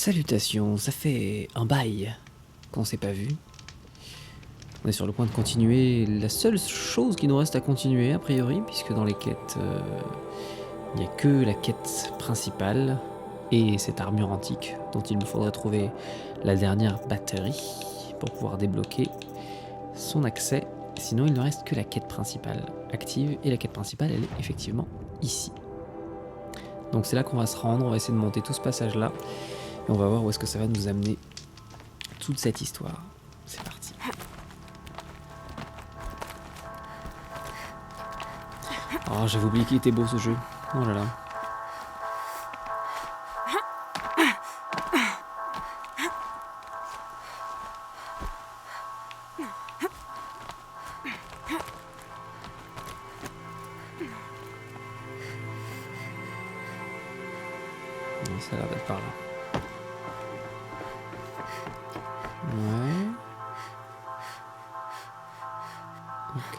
Salutations, ça fait un bail qu'on s'est pas vu. On est sur le point de continuer la seule chose qui nous reste à continuer a priori, puisque dans les quêtes, il n'y a que la quête principale et cette armure antique dont il me faudrait trouver la dernière batterie pour pouvoir débloquer son accès. Sinon il ne reste que la quête principale active et la quête principale elle est effectivement ici. Donc c'est là qu'on va se rendre, on va essayer de monter tout ce passage là et on va voir où est-ce que ça va nous amener toute cette histoire. C'est parti. Oh, j'avais oublié qu'il était beau ce jeu. Oh là là. Non, ça a l'air d'être par là. Ouais. Ok.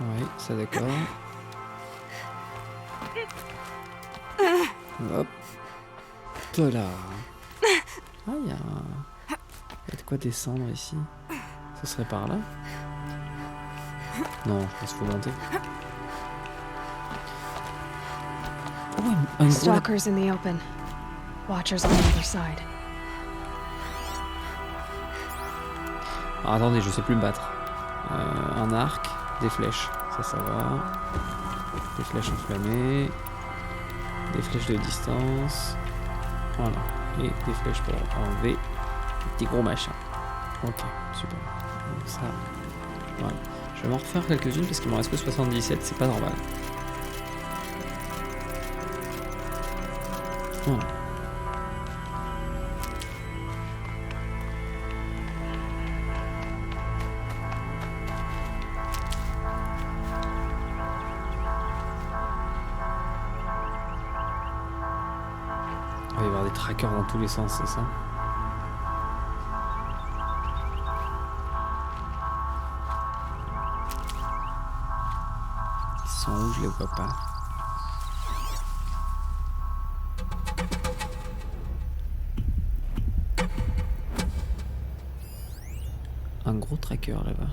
Ouais, ça d'accord. Hop. Voilà. Ah, il y a de quoi descendre ici. Ce serait par là? Non, je pense qu'il faut monter. Oh, un gros... Stalkers in the open. Watchers on the other side. Ah, attendez, je sais plus me battre. Un arc, des flèches, ça va. Des flèches enflammées. Des flèches de distance. Voilà. Et des flèches pour enlever des gros machins. Ok, super. Donc ça, voilà. Je vais m'en refaire quelques-unes parce qu'il m'en reste que 77, c'est pas normal. Voilà. Il va y avoir des trackers dans tous les sens, c'est ça? Ils sont où? Je les vois pas. Un gros tracker là-bas.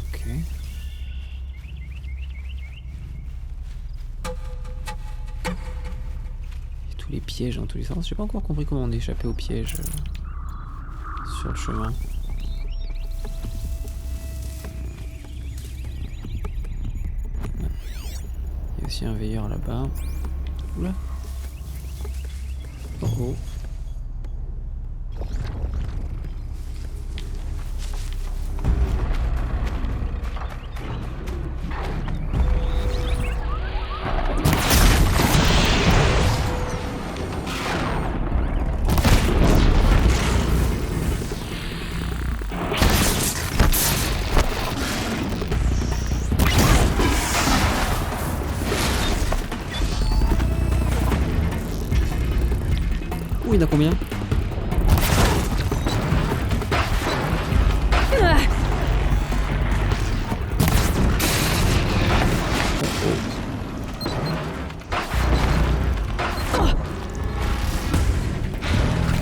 Ok. Tous les pièges dans tous les sens. J'ai pas encore compris comment on échappait aux pièges sur le chemin. Ouais. Il y a aussi un veilleur là-bas. Oula. Oh oh. Il y en a combien?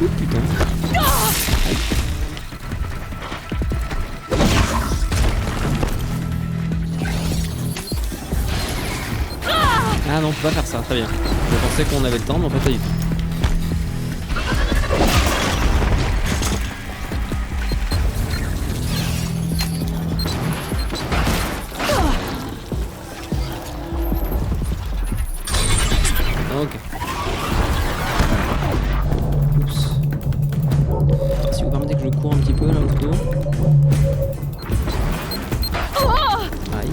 Oh putain. Ah non, on peut pas faire ça, très bien. Je pensais qu'on avait le temps, mais en fait pas du tout. Ok. Oups. Si vous permettez que je cours un petit peu là autour. Aïe.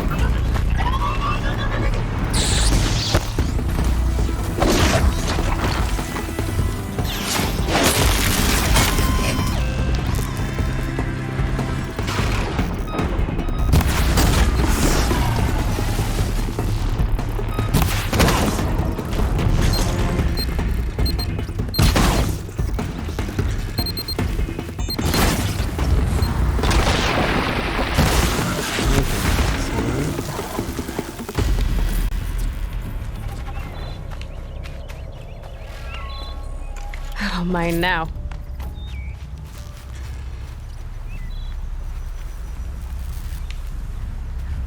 All mine now.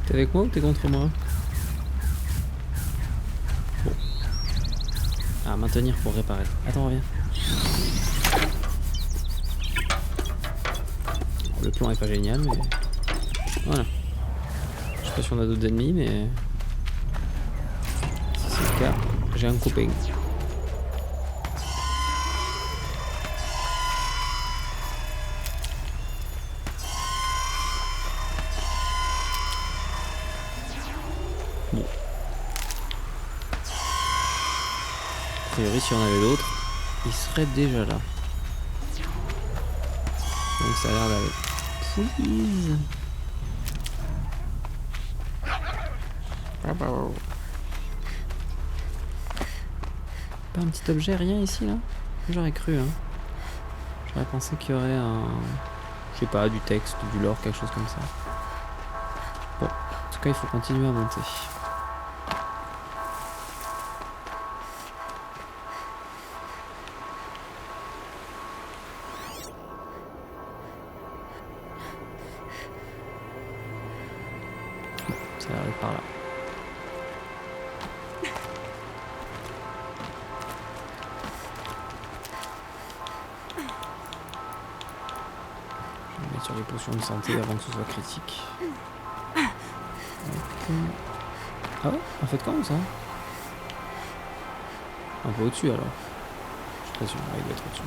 T'es avec moi ou t'es contre moi? Bon. Ah, maintenir pour réparer. Attends, reviens. Le plan est pas génial, mais... Voilà. Je sais pas si on a d'autres ennemis, mais... Si c'est le cas, j'ai un copain. Bon. A priori, si on avait d'autres, ils seraient déjà là. Donc ça a l'air d'aller. Please. Pas un petit objet, rien ici là? J'aurais cru, hein. J'aurais pensé qu'il y aurait un... Je sais pas, du texte, du lore, quelque chose comme ça. Bon, en tout cas il faut continuer à monter. Ça arrive par là. Je vais mettre sur les potions de santé avant que ce soit critique. Okay. Ah ouais? En fait quand ça? Un peu au-dessus alors. Je présume, ouais, il doit être au-dessus.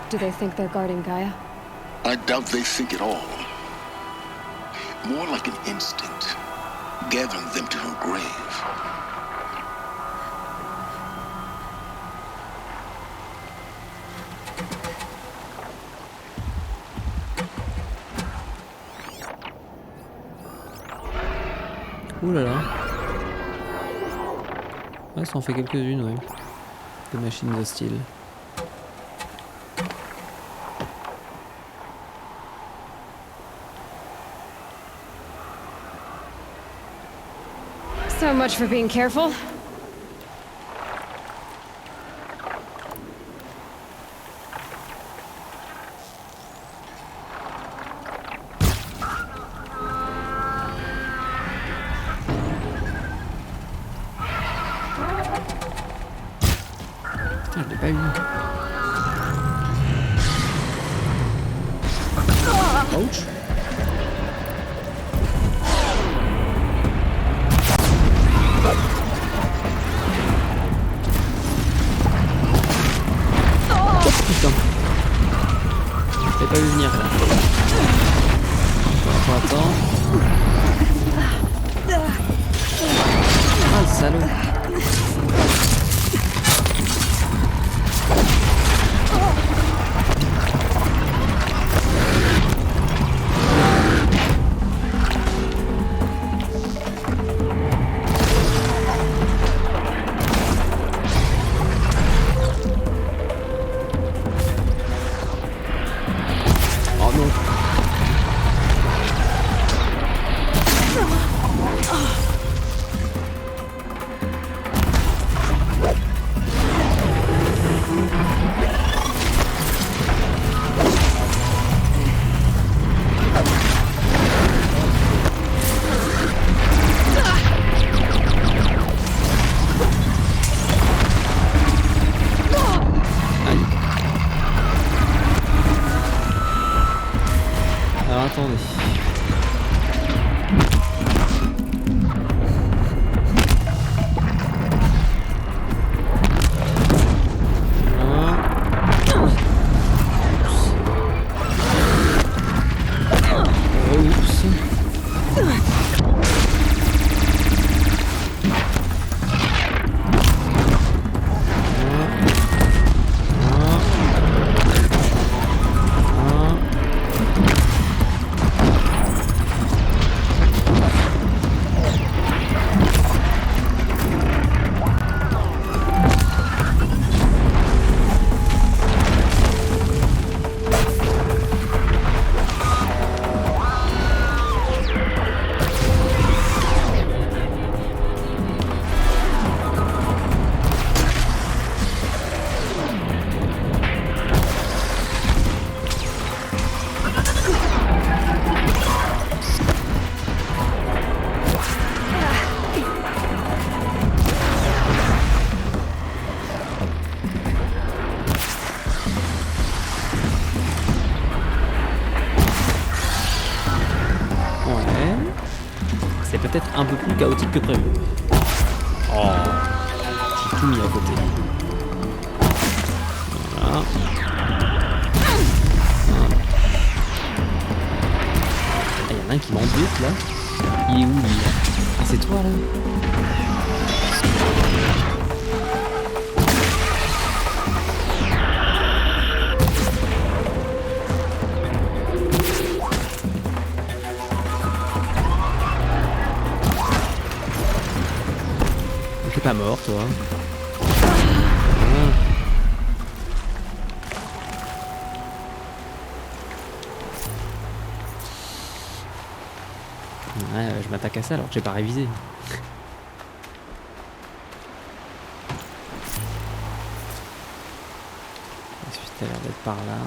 Do they think they're guarding Gaia? I doubt they think at all. More like an instinct, gathering them to her grave. Ouh là là. Ouais, ça en fait quelques-unes, ouais. Des machines hostiles. So much for being careful. Putain, je l'ai pas eu. Ouch. Putain. Je l'ai pas vu venir là. Attends. Ah le salaud. plus chaotique que prévu. Oh, j'ai tout mis à côté. Voilà. Ah, y en a un qui m'embute là. Il est où lui? Ah, c'est toi là? T'es pas mort toi. Ouais, je m'attaque à ça alors que j'ai pas révisé. Ensuite, t'as l'air d'être par là.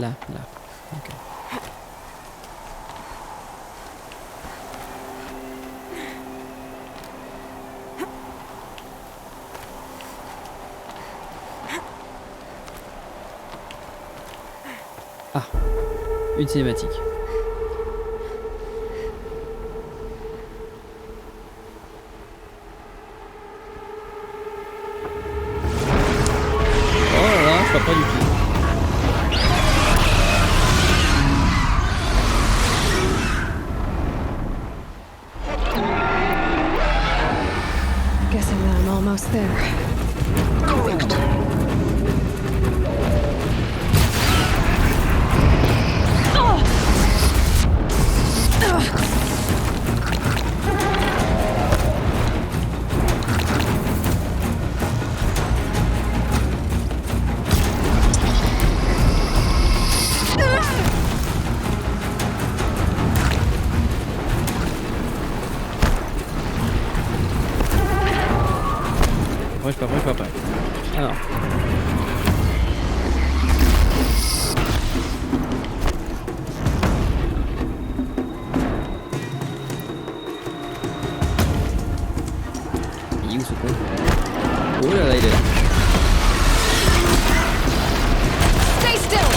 Là. Ok. Ah, une cinématique. Oh là là, je vois pas du tout. Guessing that I'm almost there. Correct. Je suis pas prêt. Alors. Il est où ce con? Oh là là, il est là. Stay still!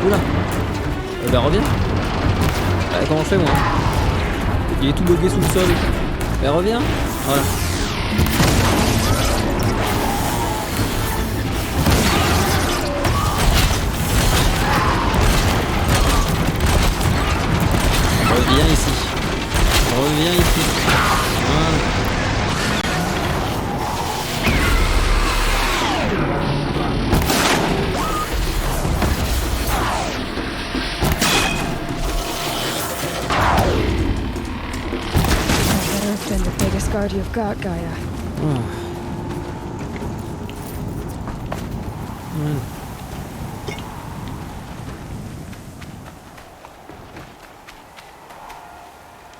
Oula. Bah reviens. Comment je fais moi? Il est tout bloqué sous le sol. Bah reviens. Voilà. Reviens ici. Reviens ici. Voilà. Been the biggest guard you've got, Gaia.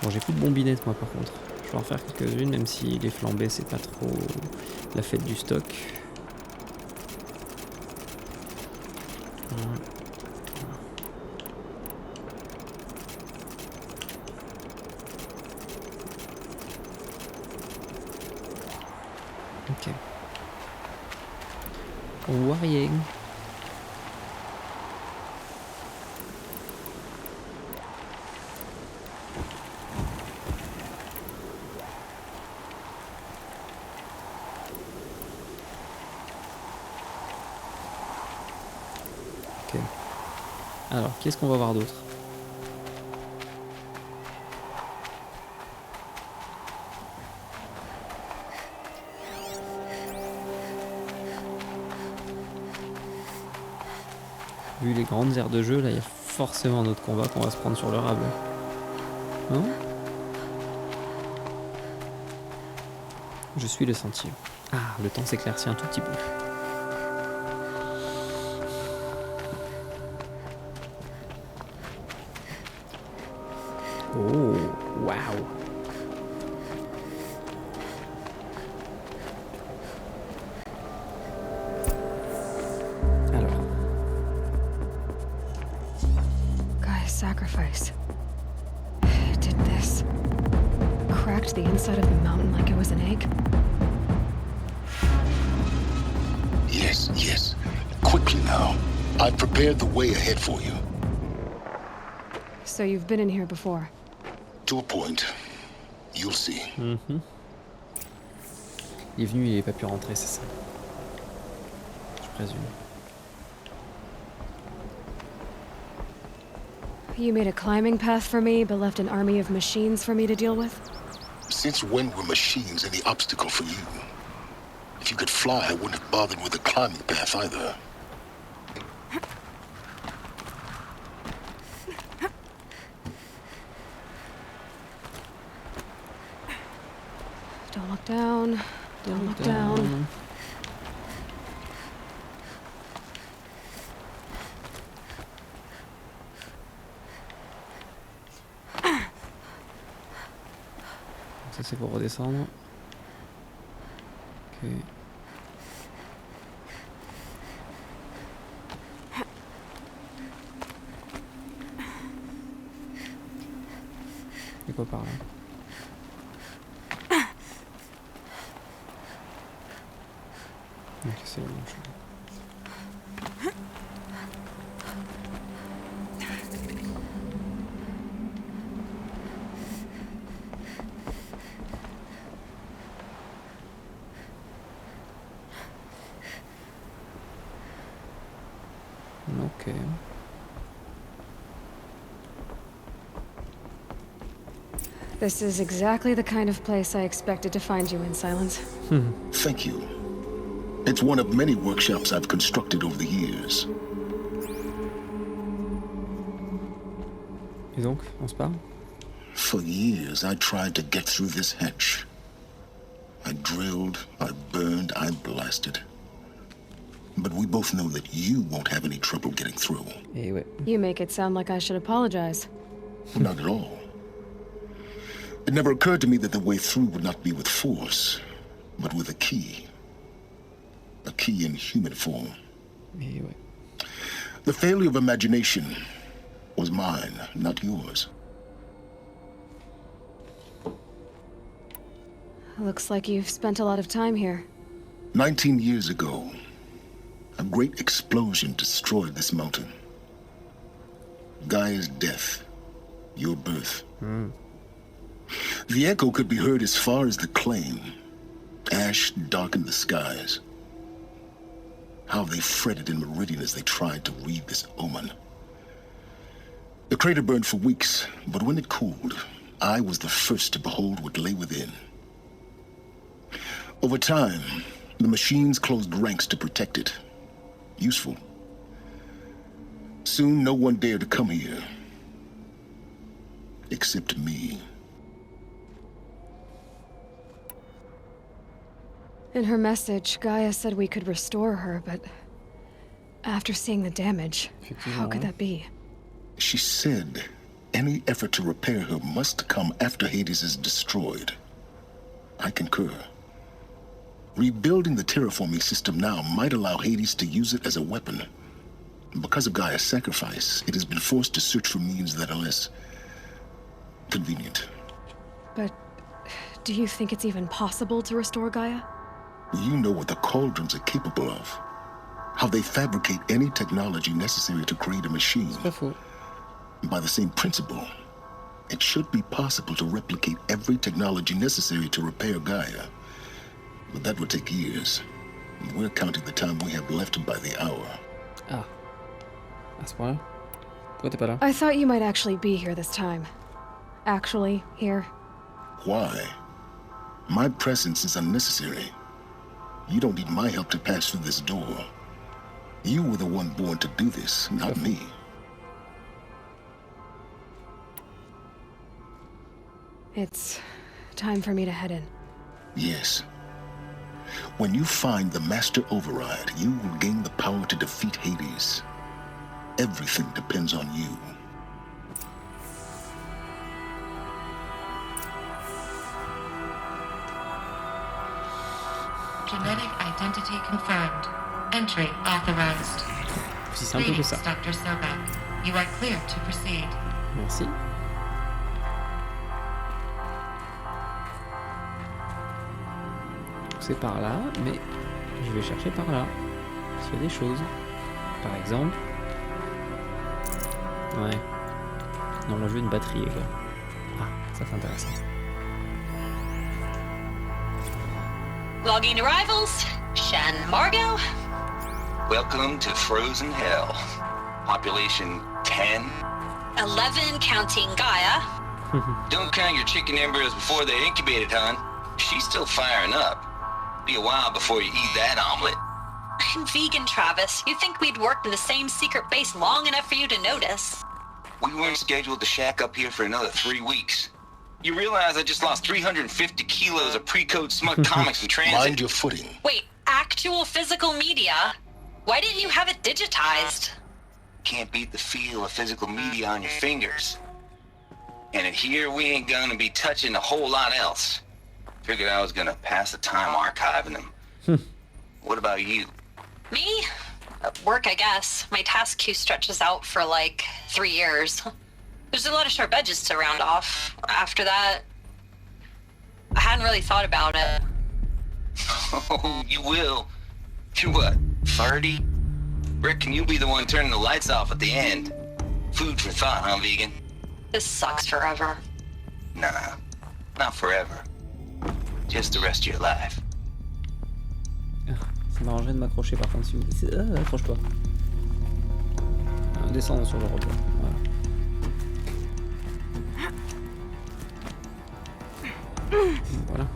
Bon, j'ai plus de bombinettes moi par contre. Je vais en faire quelques-unes, même si les flambées c'est pas trop la fête du stock. Ok. On voit rien. Alors, qu'est-ce qu'on va voir d'autre? Vu les grandes aires de jeu, là, il y a forcément un autre combat qu'on va se prendre sur le rable. Non? Je suis le sentier. Ah, le temps s'éclaircit un tout petit peu. Oh, waouh! Alors. Gaia's sacrifice. It did this. Cracked the inside of the mountain like it was an egg. Yes, yes. Quickly now. I've prepared the way ahead for you. So you've been in here before? To a point. You'll see. Il est venu, il n'a pas pu rentrer, c'est ça. Je présume. You made a climbing path for me, but left an army of machines for me to deal with? Since when were machines any obstacle for you? If you could fly, I wouldn't have bothered with a climbing path either. Don't look down. Don't look down. Ça c'est pour redescendre. Ok. Et quoi par là? Ok, c'est la même chose. Ok. This is exactly the kind of place I expected to find you in, Silence. Thank you. It's one of many workshops I've constructed over the years. Et donc, on se parle? For years, I tried to get through this hatch. I drilled, I burned, I blasted. But we both know that you won't have any trouble getting through. Et ouais. You make it sound like I should apologize. Not at all. It never occurred to me that the way through would not be with force, but with a key. A key in human form. Et ouais. The failure of imagination was mine, not yours. Looks like you've spent a lot of time here. 19 years ago, a great explosion destroyed this mountain. Gaia's death, your birth. The echo could be heard as far as the claim. Ash darkened the skies. How they fretted in Meridian as they tried to read this omen. The crater burned for weeks, but when it cooled, I was the first to behold what lay within. Over time, the machines closed ranks to protect it. Useful. Soon, no one dared to come here. Except me. In her message, Gaia said we could restore her, but after seeing the damage, how could that be? She said any effort to repair her must come after Hades is destroyed. I concur. Rebuilding the terraforming system now might allow Hades to use it as a weapon. Because of Gaia's sacrifice, it has been forced to search for means that are less convenient. But do you think it's even possible to restore Gaia? You know what the Cauldrons are capable of. How they fabricate any technology necessary to create a machine. Pas faux. By the same principle, it should be possible to replicate every technology necessary to repair Gaia. But that would take years. We're counting the time we have left by the hour. Ah. À ce point-là? Pourquoi t'es pas là? I thought you might actually be here this time. Actually, here. Why? My presence is unnecessary. You don't need my help to pass through this door. You were the one born to do this, not me. It's time for me to head in. Yes. When you find the Master Override, you will gain the power to defeat Hades. Everything depends on you. Genetic identity confirmed. Entry authorized. Si c'est un peu que ça. Dr. Sobek, you are clear to proceed. Merci. C'est par là, mais je vais chercher par là. S'il y a des choses. Par exemple. Ouais. Non, moi je veux une batterie, les gars. Ah, ça c'est intéressant. Logging arrivals. Shan Margot. Welcome to Frozen Hell. Population 10. 11 counting Gaia. Don't count your chicken embryos before they're incubated, hon. She's still firing up. Be a while before you eat that omelet. I'm vegan, Travis. You'd think we'd worked in the same secret base long enough for you to notice. We weren't scheduled to shack up here for another 3 weeks. You realize I just lost 350 kilos of pre-code smug comics in transit? Mind your footing. Wait, actual physical media? Why didn't you have it digitized? Can't beat the feel of physical media on your fingers. And in here, we ain't gonna be touching a whole lot else. Figured I was gonna pass the time archiving them. What about you? Me? Work, I guess. My task queue stretches out for like 3 years. There's a lot of sharp edges to round off. After that, I hadn't really thought about it. Oh, you will. You're what, 30? Reckon you'll be the one turning the lights off at the end. Food for thought, huh, vegan? This sucks forever. Nah, not forever. Just the rest of your life. Ça m'arrangerait de m'accrocher par contre si vous dites accroche-toi. Descendons sur le rebord. Voilà. Voilà.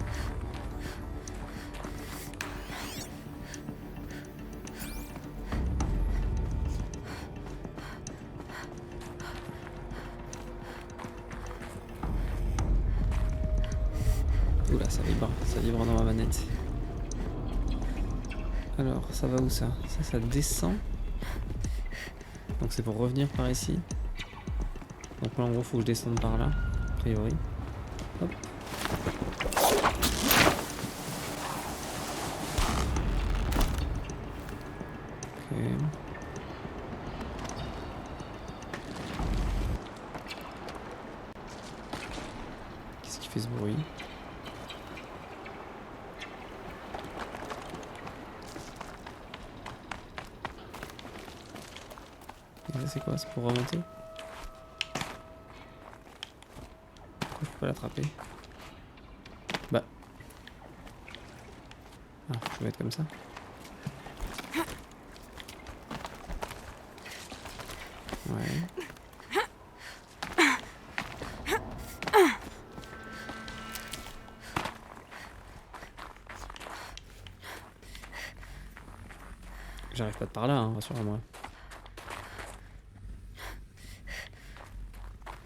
Oula, ça vibre dans ma manette. Alors, ça va où ça? Ça descend. Donc c'est pour revenir par ici. Donc là en gros faut que je descende par là, a priori. Hop. Ok. Qu'est-ce qui fait ce bruit? C'est quoi? C'est pour remonter? Pourquoi je peux pas l'attraper? Bah. Ah, je peux mettre comme ça. Ouais. J'arrive pas de par là, hein, rassure-moi.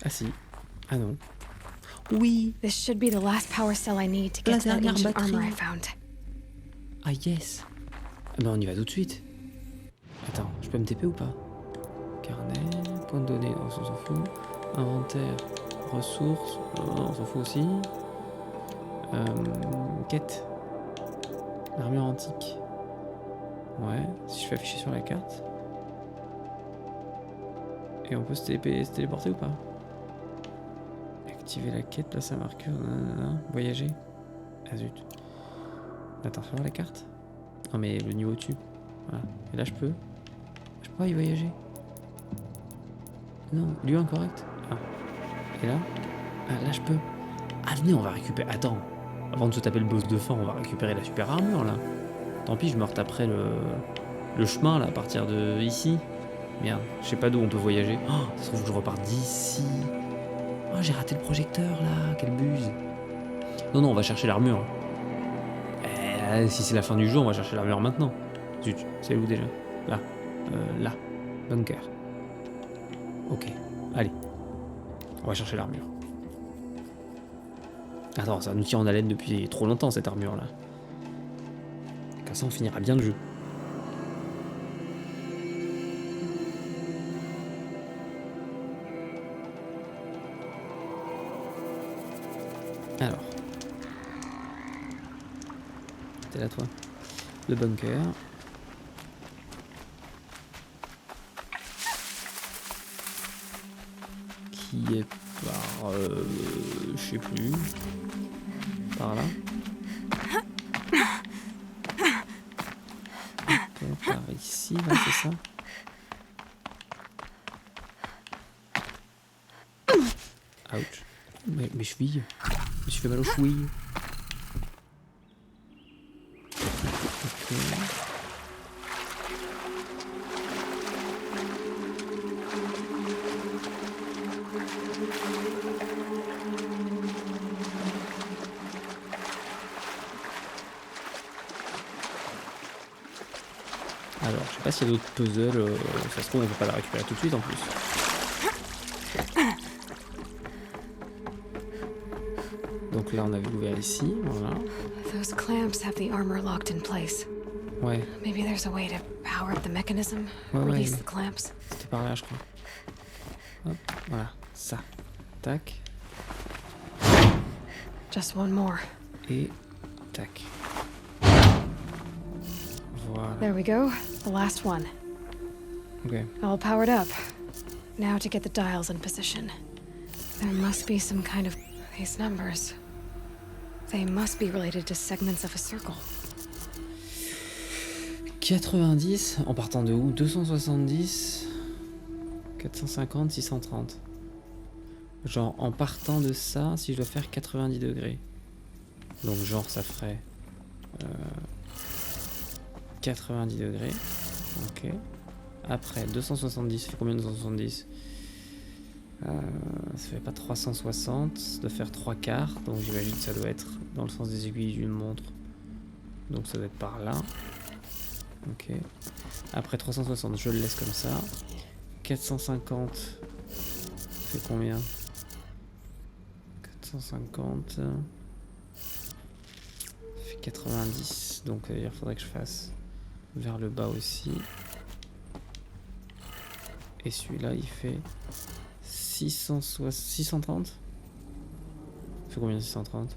Ah si. Ah non. Oui. This should be the last power cell I need to get to that ancient armor I found. Ah yes. Ah bah on y va tout de suite. Attends, je peux me TP ou pas? Carnet, point de données, on s'en fout. Inventaire, ressources, on s'en fout aussi. Quête. Armure antique. Ouais, si je fais afficher sur la carte. Et on peut se téléporter ou pas? Activer la quête, place à marqueur, voyager. Ah zut. Attends, fais voir la carte. Non mais le niveau au-dessus. Voilà. Et là je peux pas y voyager. Non, lieu incorrect. Ah. Et là? Ah là je peux. Ah venez, on va récupérer. Attends. Avant de se taper le boss de fin, on va récupérer la super armure là. Tant pis, je me retaperai le chemin là à partir de ici. Merde, je sais pas d'où on peut voyager. Oh, ça se trouve que je repars d'ici. Oh, j'ai raté le projecteur là, quelle buse. Non, on va chercher l'armure. Si c'est la fin du jeu, on va chercher l'armure maintenant. Zut, c'est où déjà? Là. Là. Bunker. Ok, allez. On va chercher l'armure. Attends, ça nous tient en haleine depuis trop longtemps cette armure là. Comme ça on finira bien le jeu. Alors. T'es là toi. Le bunker. Qui est par... je sais plus. Par là. Ok, par ici, là, c'est ça. Ouch. Mes chevilles. Je me suis fait mal aux chevilles. Ok. Alors, je sais pas s'il y a d'autres puzzles, ça se trouve on peut pas la récupérer tout de suite en plus. Donc là on avait ouvert ici, voilà. Those clamps have the armor locked in place. Ouais. Maybe there's a way to power up the mechanism, Ouais, release ouais. the clamps. C'était par là je crois. Hop, voilà, ça. Tac. Just one more. Et tac. Voilà. There we go. The last one. Ok. All powered up. Now to get the dials in position. There must be some kind of... These numbers. They must be related to segments of a circle. 90, en partant de où? 270, 450, 630. Genre en partant de ça, si je dois faire 90 degrés. Donc genre ça ferait 90 degrés. Ok. Après 270, ça fait combien 270? Ça fait pas 360, ça doit faire 3 quarts, donc j'imagine que ça doit être dans le sens des aiguilles d'une montre. Donc ça doit être par là. Ok. Après 360, je le laisse comme ça. 450, ça fait combien? 450, ça fait 90, donc il faudrait que je fasse vers le bas aussi. Et celui-là, il fait 630. Ça fait combien 630?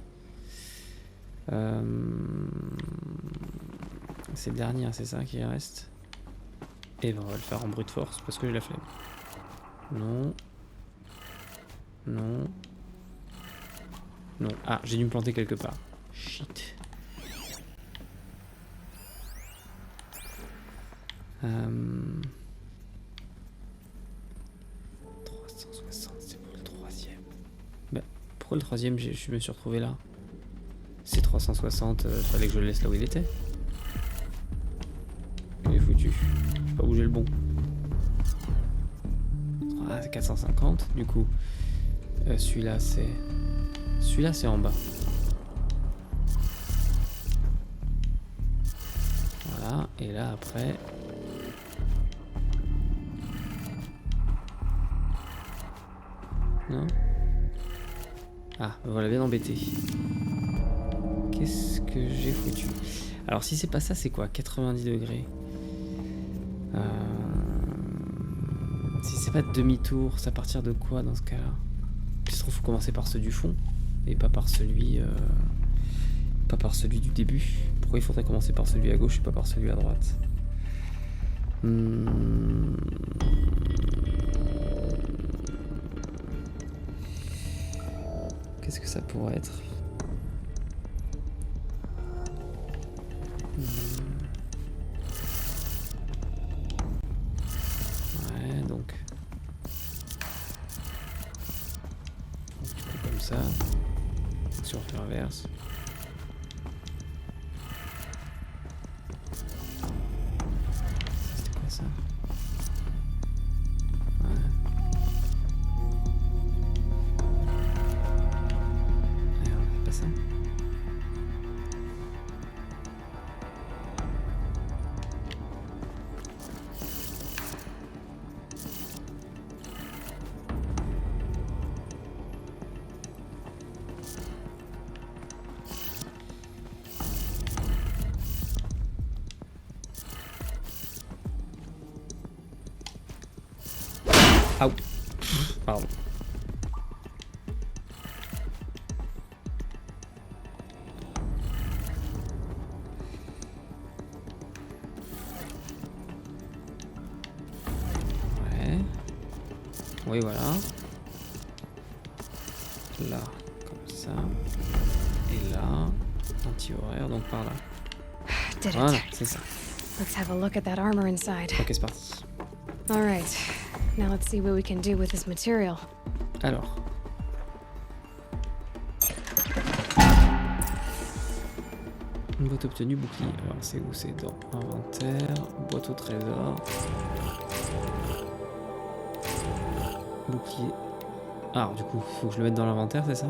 C'est le dernier, c'est ça qui reste. Et ben on va le faire en brute force parce que j'ai la flemme. Non. Non. Non. Ah, j'ai dû me planter quelque part. Shit. 360, c'est pour le troisième. Bah, pourquoi le troisième, je me suis retrouvé là? C'est 360, fallait que je le laisse là où il était. Il est foutu. J'ai pas bougé le bon. Ah, c'est 450. Du coup, celui-là, c'est... Celui-là, c'est en bas. Voilà. Et là, après... Non? Ah, voilà, bien embêté. Qu'est-ce que j'ai foutu? Alors, si c'est pas ça, c'est quoi? 90 degrés. Si c'est pas demi-tour, c'est à partir de quoi dans ce cas-là? Il se trouve, faut commencer par ceux du fond et pas par celui du début. Pourquoi il faudrait commencer par celui à gauche et pas par celui à droite? Qu'est-ce que ça pourrait être? Ouais, donc comme ça. Si on fait l'inverse. C'était quoi ça? Ah, pardon. Ouais. Oui, voilà. Là, comme ça. Et là, anti-horaire, donc par là. Did it. Voilà, c'est ça. Let's have a look at that armor inside. Ok, c'est parti. All right. Now let's see what we can do with this material. Alors. Une boîte obtenue, bouclier. Alors, c'est où? C'est dans inventaire, boîte au trésor. Bouclier. Ah, alors, du coup, faut que je le mette dans l'inventaire, c'est ça?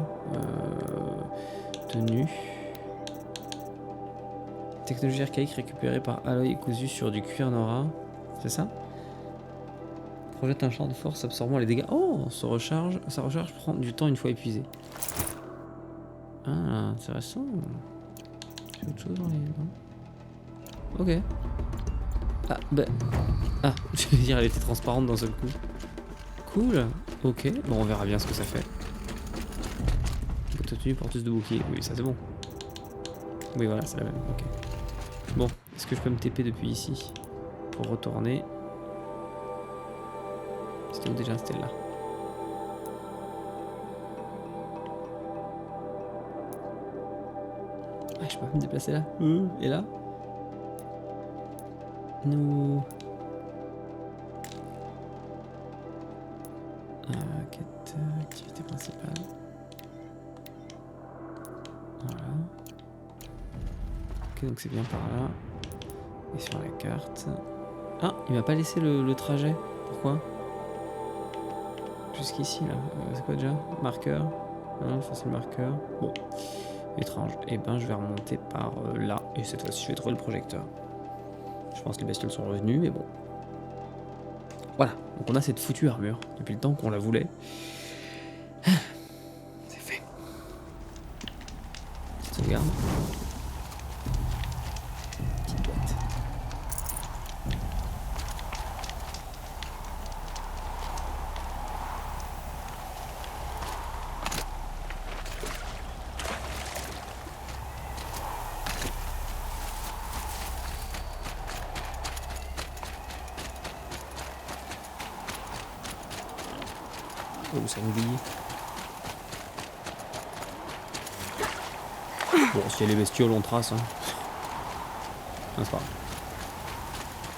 Tenue. Technologie archaïque récupérée par alloy cousu sur du cuir nora. C'est ça? Projette un champ de force absorbant les dégâts. Oh, sa recharge prend du temps une fois épuisé. Ah, intéressant. J'ai autre chose dans les... Non. Ok. Ah, bah... Ah, je veux dire, elle était transparente d'un seul coup. Cool. Ok, bon, on verra bien ce que ça fait. Boîte tenue porteuse de bouclier. Oui, ça c'est bon. Oui, voilà, c'est la même. Ok. Bon, est-ce que je peux me TP depuis ici pour retourner? C'était où déjà? C'était là. Ah, je peux pas me déplacer là. Et là? Nous... Quête, activité principale. Voilà. Ok, donc c'est bien par là. Et sur la carte... Ah, il m'a pas laissé le trajet. Pourquoi? Jusqu'ici là. C'est quoi déjà? Marqueur. Non, ça c'est le marqueur. Bon. Étrange. Et ben je vais remonter par là. Et cette fois-ci je vais trouver le projecteur. Je pense que les bestioles sont revenues, mais bon. Voilà. Donc on a cette foutue armure. Depuis le temps qu'on la voulait. C'est fait. Petite sauvegarde. Petite boîte. Oh, ça me grille. Bon, s'il y a les bestioles, on trace. Hein. Ah, c'est pas grave.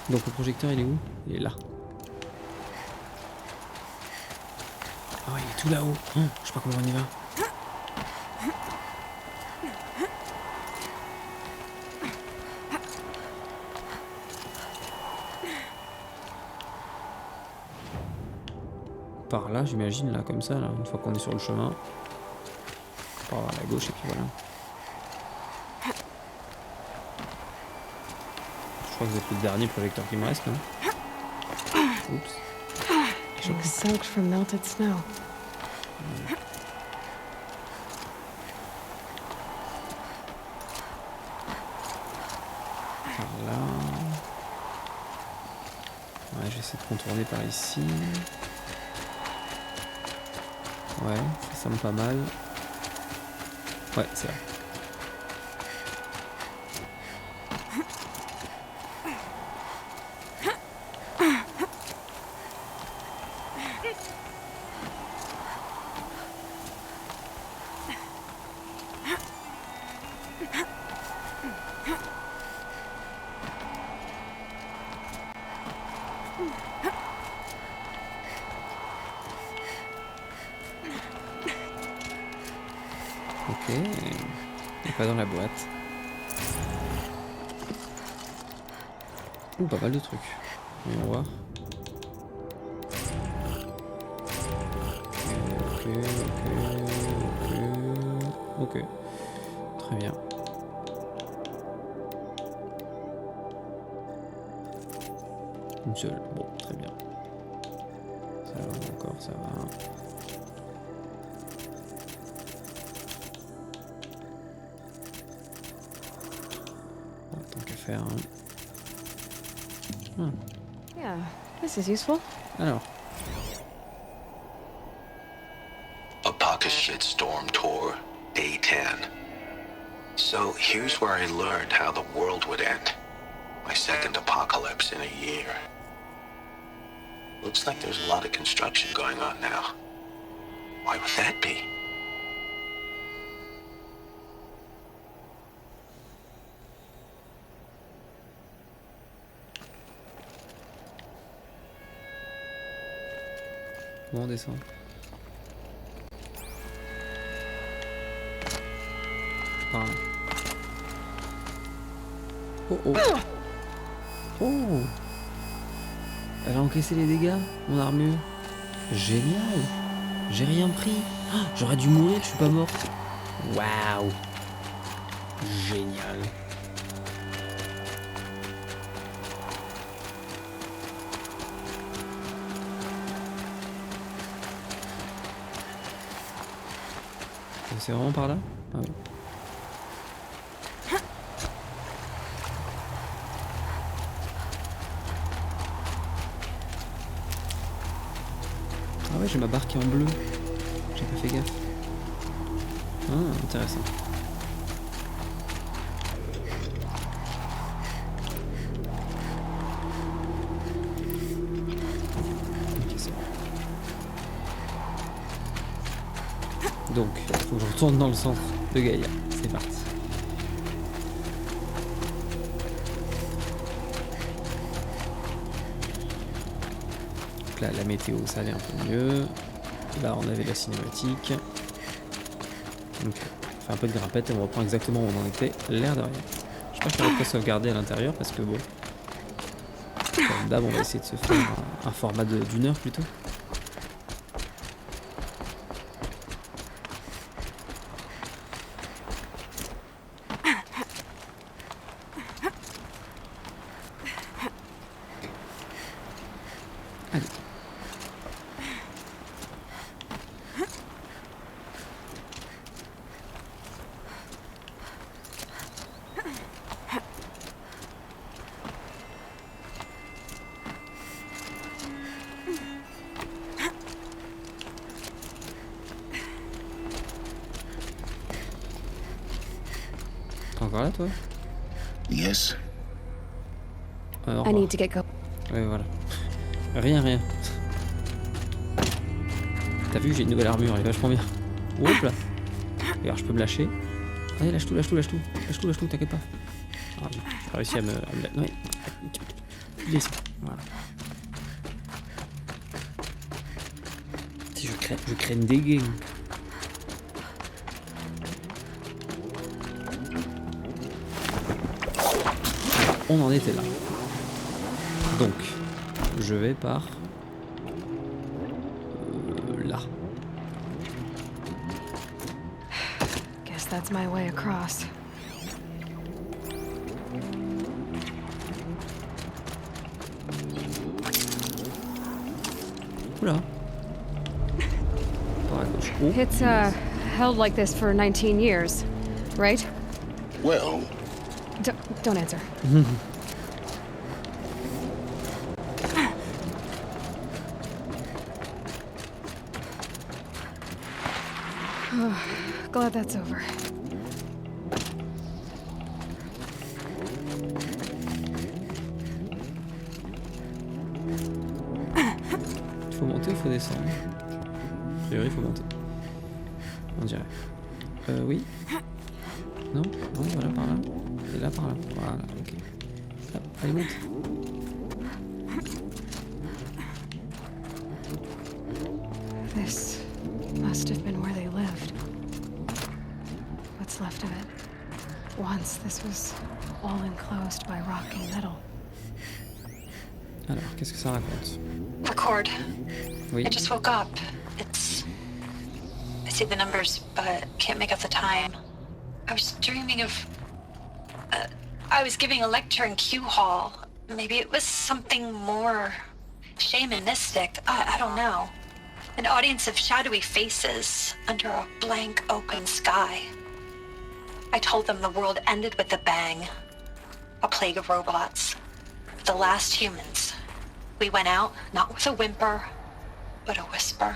Donc le projecteur, il est où? Il est là. Ah ouais, il est tout là-haut. Oh, je sais pas comment on y va. Par là, j'imagine, là, comme ça, là, une fois qu'on est sur le chemin. Par à la gauche, et puis voilà. Je crois que vous êtes le dernier projecteur qui me reste, non? Oups. Being soaked from melted snow. Par là. Ouais, j'essaie de contourner par ici. Ouais, ça semble pas mal. Ouais, c'est vrai. Ok, et pas dans la boîte. Ouh, pas mal de trucs. On va voir. Ok. Très bien. Une seule. Bon, très bien. Ça va encore, ça va. Tant qu'à faire. Hein. Yeah, this is useful. Alors. shitstorm tour, day 10. So here's where I learned how the world would end. My second apocalypse in a year. Looks like there's a lot of construction going on now. Why would that be? Bon, on descend. Par là. Oh oh. Oh. Elle a encaissé les dégâts, mon armure. Génial. J'ai rien pris. Ah, j'aurais dû mourir, je suis pas morte. Waouh. Génial. C'est vraiment par là? Ah oui. Ah ouais, j'ai ma barre qui est en bleu. J'ai pas fait gaffe. Ah, intéressant. Ok, c'est bon. Donc, il faut que je retourne dans le centre de Gaïa. C'est parti. Donc là, la météo, ça allait un peu mieux. Là, on avait la cinématique. Donc, on fait un peu de grimpette et on reprend exactement où on en était. L'air de rien. Je pense qu'on va pas sauvegarder à l'intérieur parce que bon. Comme d'hab, on va essayer de se faire un format d'une heure plutôt. T'es encore là, toi? Yes. I need to get going. Ouais, voilà. Rien. T'as vu, j'ai une nouvelle armure, elle est vachement bien. Hop là. Regarde, je peux me lâcher. Allez, lâche tout, t'inquiète pas. Ah, j'ai réussi à me ouais. Laisse. Voilà. Si je crée une dégaine. On en était là. Donc, je vais par là. Guess that's my way across. Oula. Par à gauche. Oh. It's held like this for 19 years, right? Well, Don't answer. Glad that's over. Faut monter ou faut descendre? A priori, il faut monter. On dirait. Oui. Non, voilà, par là. Et là, par là. Voilà, ok. Hop, allez, monte. This must have been where they lived. What's left of it. Once this was all enclosed by rock and metal. Alors, qu'est-ce que ça raconte? Record. Oui. I just woke up. I see the numbers, but can't make out the time. I was dreaming of... I was giving a lecture in Q Hall. Maybe it was something more shamanistic. I don't know. An audience of shadowy faces under a blank open sky. I told them the world ended with a bang. A plague of robots. The last humans. We went out, not with a whimper, but a whisper.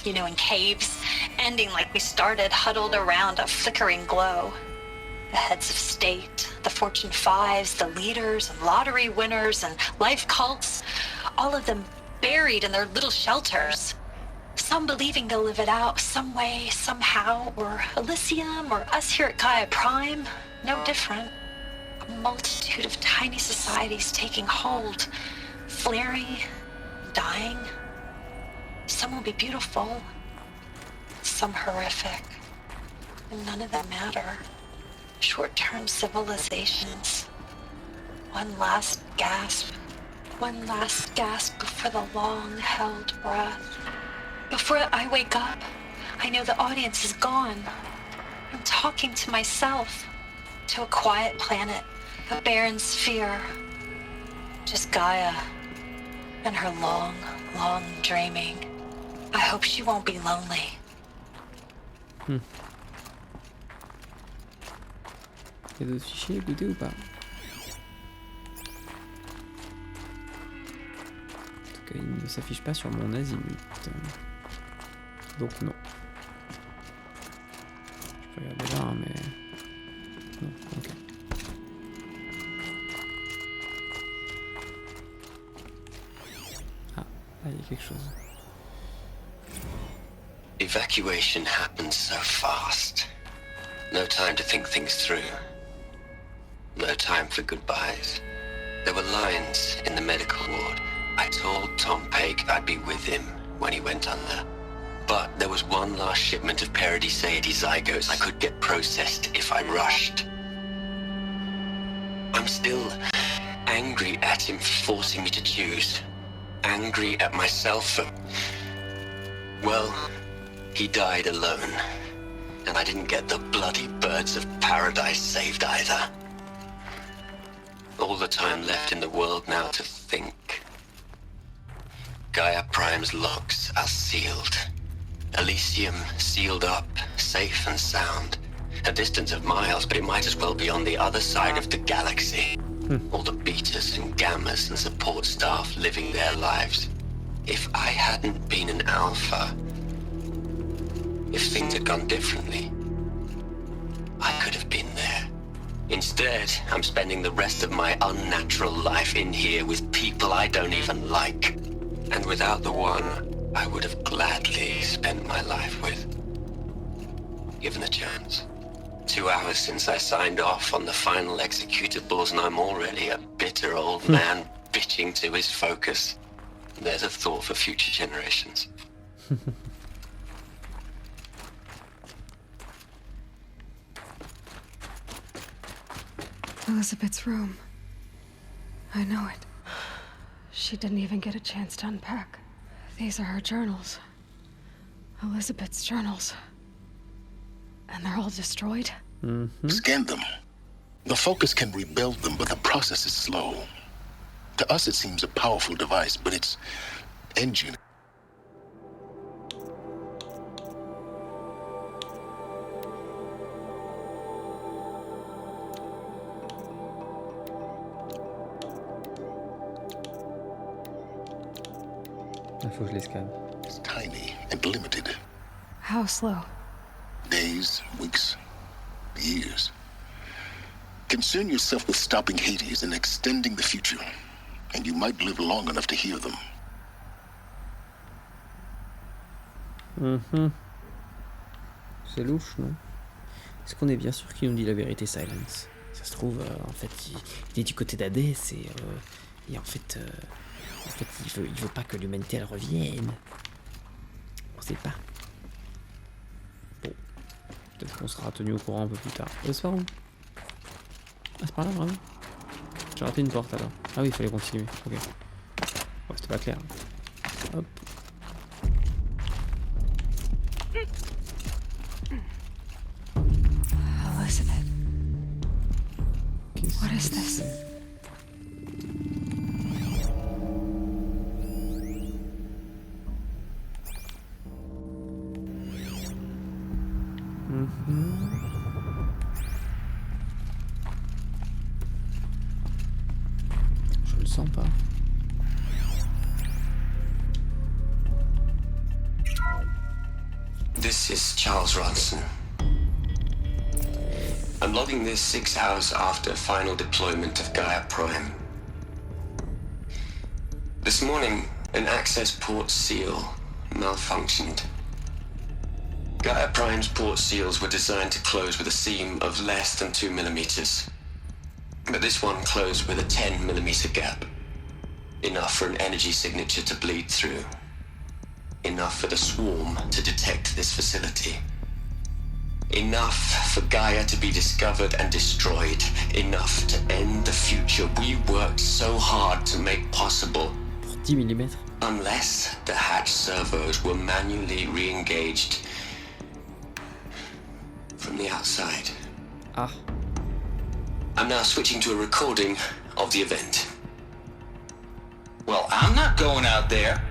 You know, in caves ending like we started, huddled around a flickering glow. The heads of state, the Fortune 5s, the leaders and lottery winners and life cults, all of them buried in their little shelters. Some believing they'll live it out some way, somehow, or Elysium, or us here at Gaia Prime, no different. A multitude of tiny societies taking hold, flaring, dying. Some will be beautiful, some horrific, and none of them matter. Short-term civilizations. One last gasp before the long-held breath. Before I wake up, I know the audience is gone. I'm talking to myself, to a quiet planet, a barren sphere. Just Gaia and her long, long dreaming. I hope she won't be lonely. Il y a d'autres fichiers vidéo ou pas? En tout cas, il ne s'affiche pas sur mon azimut. Donc non. Je peux regarder là, mais... Non, ok. Ah, là il y a quelque chose. Evacuation happens so fast. No time to think things through. No time for goodbyes. There were lines in the medical ward. I told Tom Pake I'd be with him when he went under. But there was one last shipment of Paradiseidae zygotes I could get processed if I rushed. I'm still angry at him for forcing me to choose. Angry at myself for... Well, he died alone. And I didn't get the bloody birds of paradise saved either. All the time left in the world now to think. Gaia Prime's locks are sealed. Elysium sealed up, safe and sound. A distance of miles, but it might as well be on the other side of the galaxy. All the betas and gammas and support staff living their lives. If I hadn't been an alpha, if things had gone differently, I could have been there. Instead, I'm spending the rest of my unnatural life in here with people I don't even like. And without the one I would have gladly spent my life with. Given a chance. 2 hours since I signed off on the final executables and I'm already a bitter old man bitching to his focus. There's a thought for future generations. Elizabeth's room. I know it. She didn't even get a chance to unpack. These are her journals. Elizabeth's journals. And they're all destroyed? Scan them. The Focus can rebuild them, but the process is slow. To us, it seems a powerful device, but its engine... Il faut que je les scanne. is tiny and limited. How slow? Days, weeks, years. Concern yourself with stopping Hades and extending the future, and you might live long enough to hear them. C'est louche, non? Est-ce qu'on est bien sûr qu'il nous dit la vérité, Silence? Ça se trouve, en fait, il est du côté d'Hadès et en fait, il veut pas que l'humanité elle revienne. On sait pas. Bon, peut-être qu'on sera tenu au courant un peu plus tard. C'est par où? Ah, c'est par là, vraiment? J'ai raté une porte alors. Ah oui, il fallait continuer. Ok. Oh, c'était pas clair. Hop. Elizabeth. What is this? Je le sens pas. This is Charles Ronson. I'm logging this 6 hours after final deployment of Gaia Prime. This morning, an access port seal malfunctioned. Gaia Prime's port seals were designed to close with a seam of less than 2 millimeters. But this one closed with a 10 millimeter gap. Enough for an energy signature to bleed through. Enough for the swarm to detect this facility. Enough for Gaia to be discovered and destroyed. Enough to end the future we worked so hard to make possible. Pour 10 mm. Unless the hatch servos were manually re-engaged from the outside. Ah. I'm now switching to a recording of the event. Well, I'm not going out there.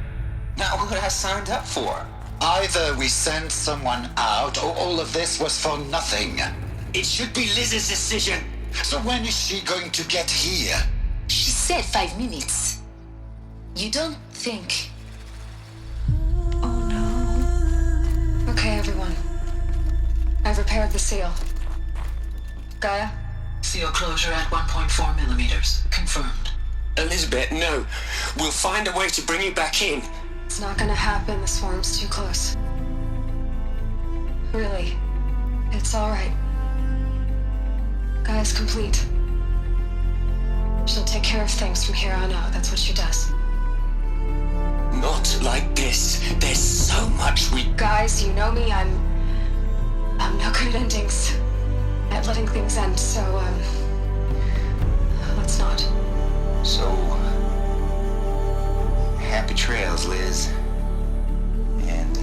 Not what I signed up for. Either we send someone out, or all of this was for nothing. It should be Liz's decision. So when is she going to get here? She said 5 minutes. You don't think... Oh no. Okay, everyone. I've repaired the seal. Gaia? Seal closure at 1.4 millimeters. Confirmed. Elizabeth, no. We'll find a way to bring you back in. It's not gonna happen, the swarm's too close. Really. It's alright. Gaia's complete. She'll take care of things from here on out, that's what she does. Not like this. There's so much we... Guys, you know me, I'm no good at endings. At letting things end, so, let's not. So, happy trails, Liz. And,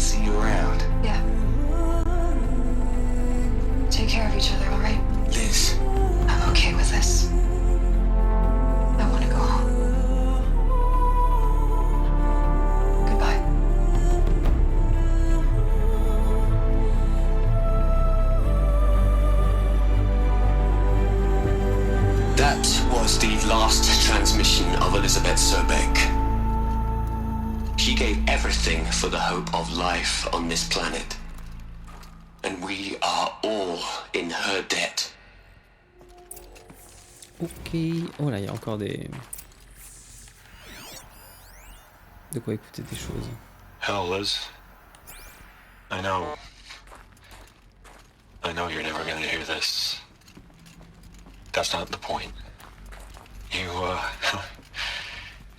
see you around. Yeah. Take care of each other, alright? Liz. I'm okay with this. I want to go home. Goodbye. That was the last transmission of Elizabeth Sobek. She gave everything for the hope of life on this planet. And we are all in her debt. Ok. Oh là, il y a encore des... De quoi écouter des choses. Hell, Liz. I know you're never gonna hear this. That's not the point. You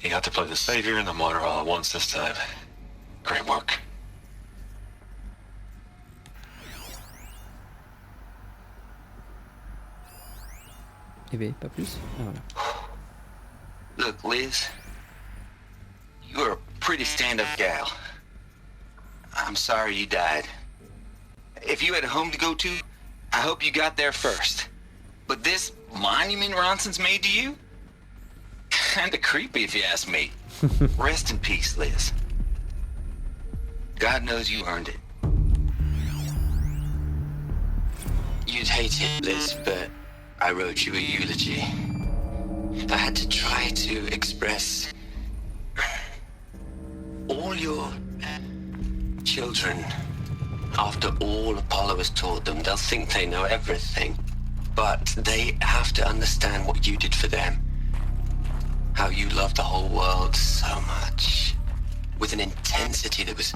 got to play the savior and the martyr all at once this time. Great work. Eh ben, pas plus. Ah, voilà. Look, Liz. You're a pretty stand-up gal. I'm sorry you died. If you had a home to go to, I hope you got there first. But this monument Ronson's made to you? Kinda creepy if you ask me. Rest in peace, Liz. God knows you earned it. You'd hate it, Liz, but I wrote you a eulogy. I had to try to express all your children. After all Apollo has taught them, they'll think they know everything. But they have to understand what you did for them. How you loved the whole world so much. With an intensity that was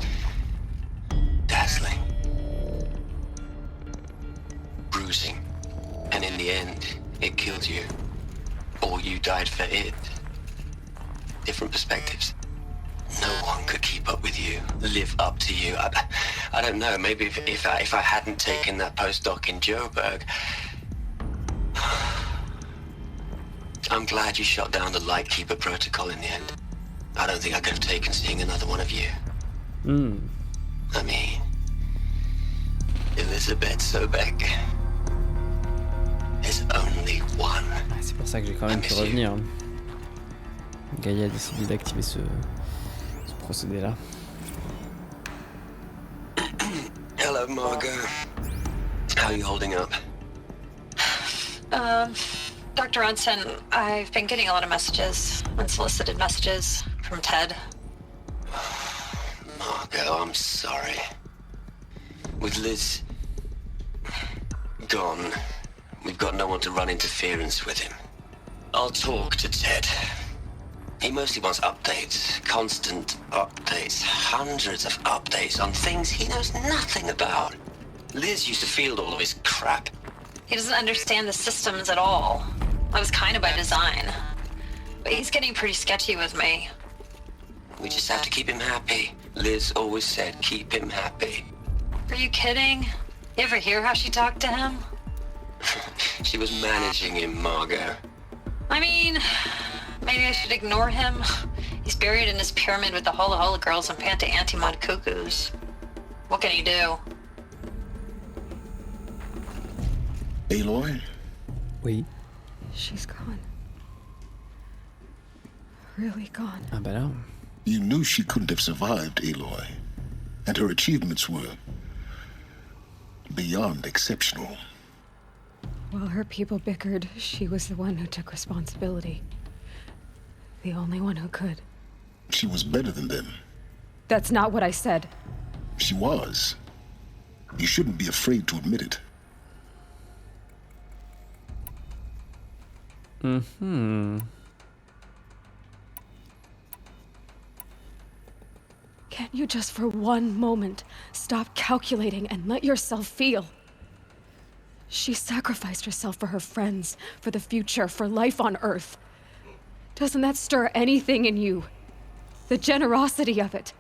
dazzling. Bruising. And in the end, it killed you. Or you died for it. Different perspectives. No one could keep up with you, live up to you. I don't know, maybe if I hadn't taken that postdoc in Joburg... I'm glad you shot down the Lightkeeper protocol in the end. I don't think I could have taken seeing another one of you. I mean... Elizabeth Sobek... is only one. C'est pour ça que j'ai quand même pu revenir. Gaïa a décidé d'activer ce procédé-là. Hello, Margot. How are you holding up? Dr. Ronson, I've been getting a lot of messages, unsolicited messages from Ted. Margot. Margot, I'm sorry. With Liz gone, we've got no one to run interference with him. I'll talk to Ted. He mostly wants updates, constant updates, hundreds of updates on things he knows nothing about. Liz used to field all of his crap. He doesn't understand the systems at all. That was kind of by design. But he's getting pretty sketchy with me. We just have to keep him happy. Liz always said keep him happy. Are you kidding? You ever hear how she talked to him? She was managing him, Margot. I mean, maybe I should ignore him. He's buried in his pyramid with the Hola Hola girls and Panta Antimod cuckoos. What can he do? Aloy? Oui. She's gone. Really gone. Ah bah là. You knew she couldn't have survived, Aloy. And her achievements were beyond exceptional. While her people bickered, she was the one who took responsibility. The only one who could. She was better than them. That's not what I said. She was. You shouldn't be afraid to admit it. Mhm. Can't you just for one moment stop calculating and let yourself feel? She sacrificed herself for her friends, for the future, for life on Earth. Doesn't that stir anything in you? The generosity of it.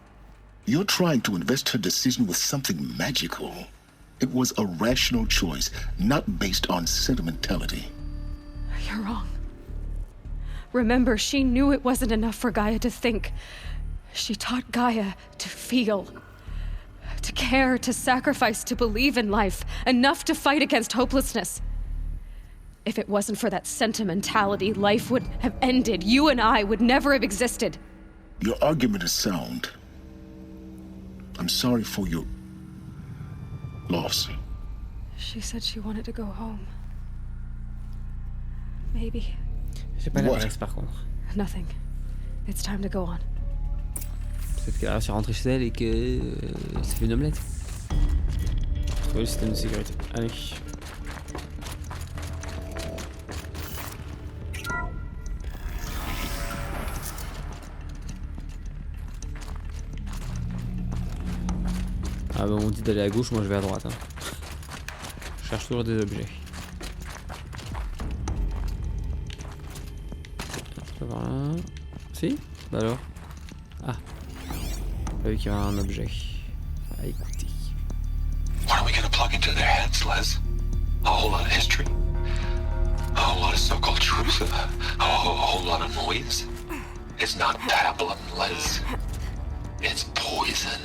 You're trying to invest her decision with something magical. It was a rational choice, not based on sentimentality. You're wrong. Remember, she knew it wasn't enough for Gaia to think. She taught Gaia to feel. To care, to sacrifice, to believe in life. Enough to fight against hopelessness. If it wasn't for that sentimentality, life would have ended. You and I would never have existed. Your argument is sound. I'm sorry for your loss. She said she wanted to go home. Maybe. J'ai pas la réponse par contre. Nothing. It's time to go on. Peut-être qu'elle a réussi à rentrer chez elle et que ça fait une omelette. Trouver le système de sécurité. Allez. Ah bah on dit d'aller à gauche, moi je vais à droite. Hein. Je cherche toujours des objets. Par là. Si? Bah alors. Ah. Pas vu qu'il y avait un objet. À écouter. What are we gonna plug into their heads, Les? A whole lot of history? A whole lot of so-called truth? A whole lot of noise? It's not pablum, Les. It's poison.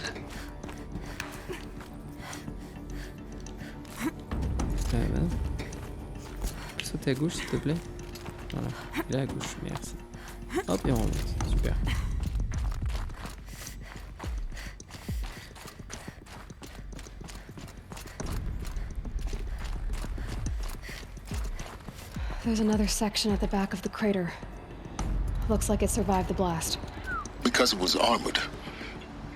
Sautez à gauche s'il te plaît. Voilà, il est à gauche, merci. Hop et on remonte, super. There's another section at the back of the crater. Looks like it survived the blast. Because it was armored.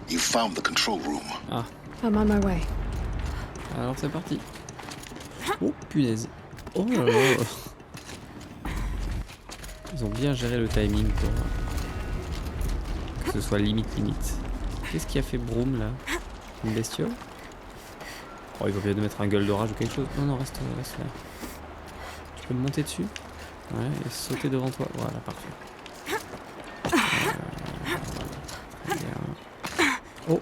You found the control room. Ah. I'm on my way. Alors c'est parti. Oh punaise. Oh là là. Ils ont bien géré le timing pour que ce soit limite. Qu'est-ce qui a fait Broom là? Une bestiole? Oh il va bien de mettre un gueule d'orage ou quelque chose. Non reste là. Tu peux me monter dessus? Ouais et sauter devant toi. Voilà parfait. Très bien. Oh.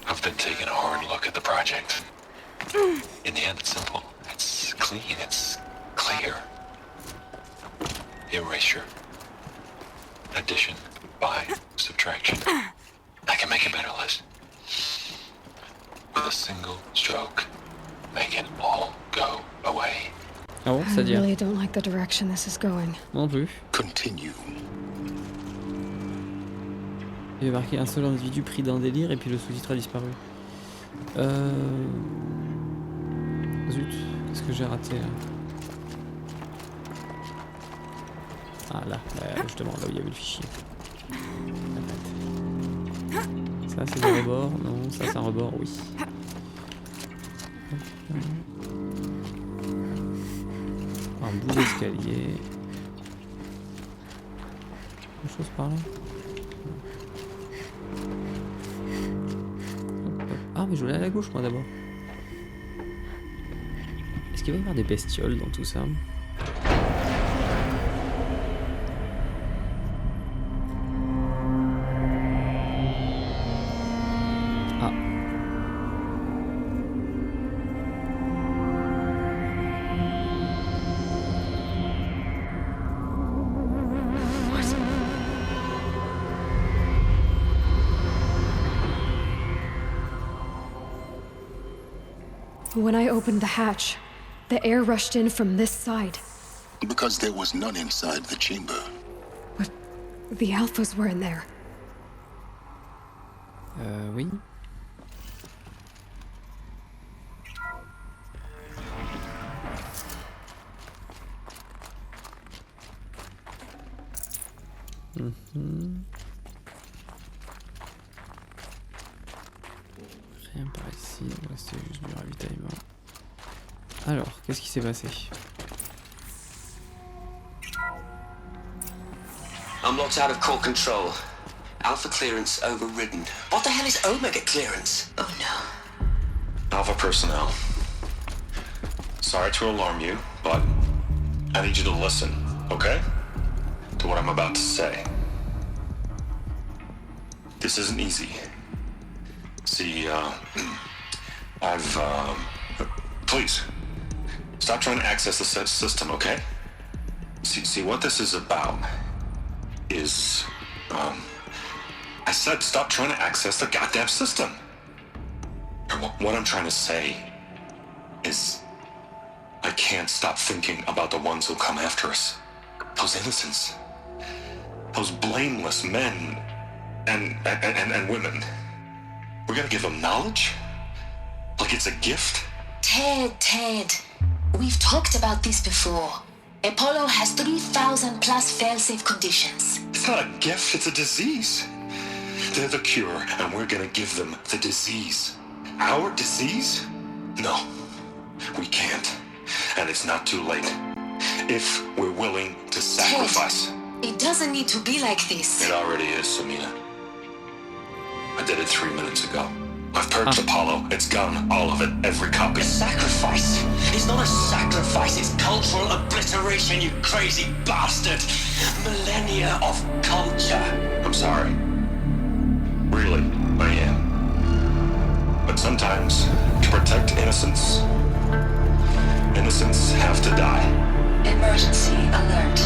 I've been taking a hard look at the project. In the end, it's simple. It's clean. It's clear. Erasure. Addition. By. Subtraction. I can make it better, Liz. With a single stroke. Make it all go away. Ah bon, I c'est-à-dire? really don't like the direction this is going. Non plus. Continue. Il y avait marqué un seul individu pris d'un délire et puis le sous-titre a disparu. Zut, qu'est-ce que j'ai raté là? Ah là, justement, là où il y avait le fichier. Ça c'est des rebords? Non, ça c'est un rebord, oui. Un bout d'escalier. Quelque chose par là? Ah mais je voulais aller à gauche moi d'abord. Est-ce qu'il va y avoir des bestioles dans tout ça? Ah. When I opened the hatch, the air rushed in from this side. Because there was none inside the chamber. But the alphas were in there. Oui. Rien par ici, on va rester juste du ravitaillement. Alors, qu'est-ce qui s'est passé? I'm locked out of core control. Alpha clearance overridden. What the hell is Omega clearance? Oh no. Alpha personnel. Sorry to alarm you, but I need you to listen, okay? To what I'm about to say. This isn't easy. See, please, stop trying to access the system, okay? See, what this is about is, I said stop trying to access the goddamn system. And what I'm trying to say is, I can't stop thinking about the ones who'll come after us. Those innocents. Those blameless men and women. We're gonna give them knowledge? Like it's a gift? Ted. We've talked about this before. Apollo has 3,000 plus fail-safe conditions. It's not a gift, it's a disease. They're the cure, and we're gonna give them the disease. Our disease? No, we can't. And it's not too late. If we're willing to sacrifice. Ted, it doesn't need to be like this. It already is, Samina. I did it 3 minutes ago. I've purged Apollo. It's gone. All of it. Every copy. A sacrifice? It's not a sacrifice. It's cultural obliteration, you crazy bastard. Millennia of culture. I'm sorry. Really, I am. But sometimes, to protect innocence, innocents have to die. Emergency alert.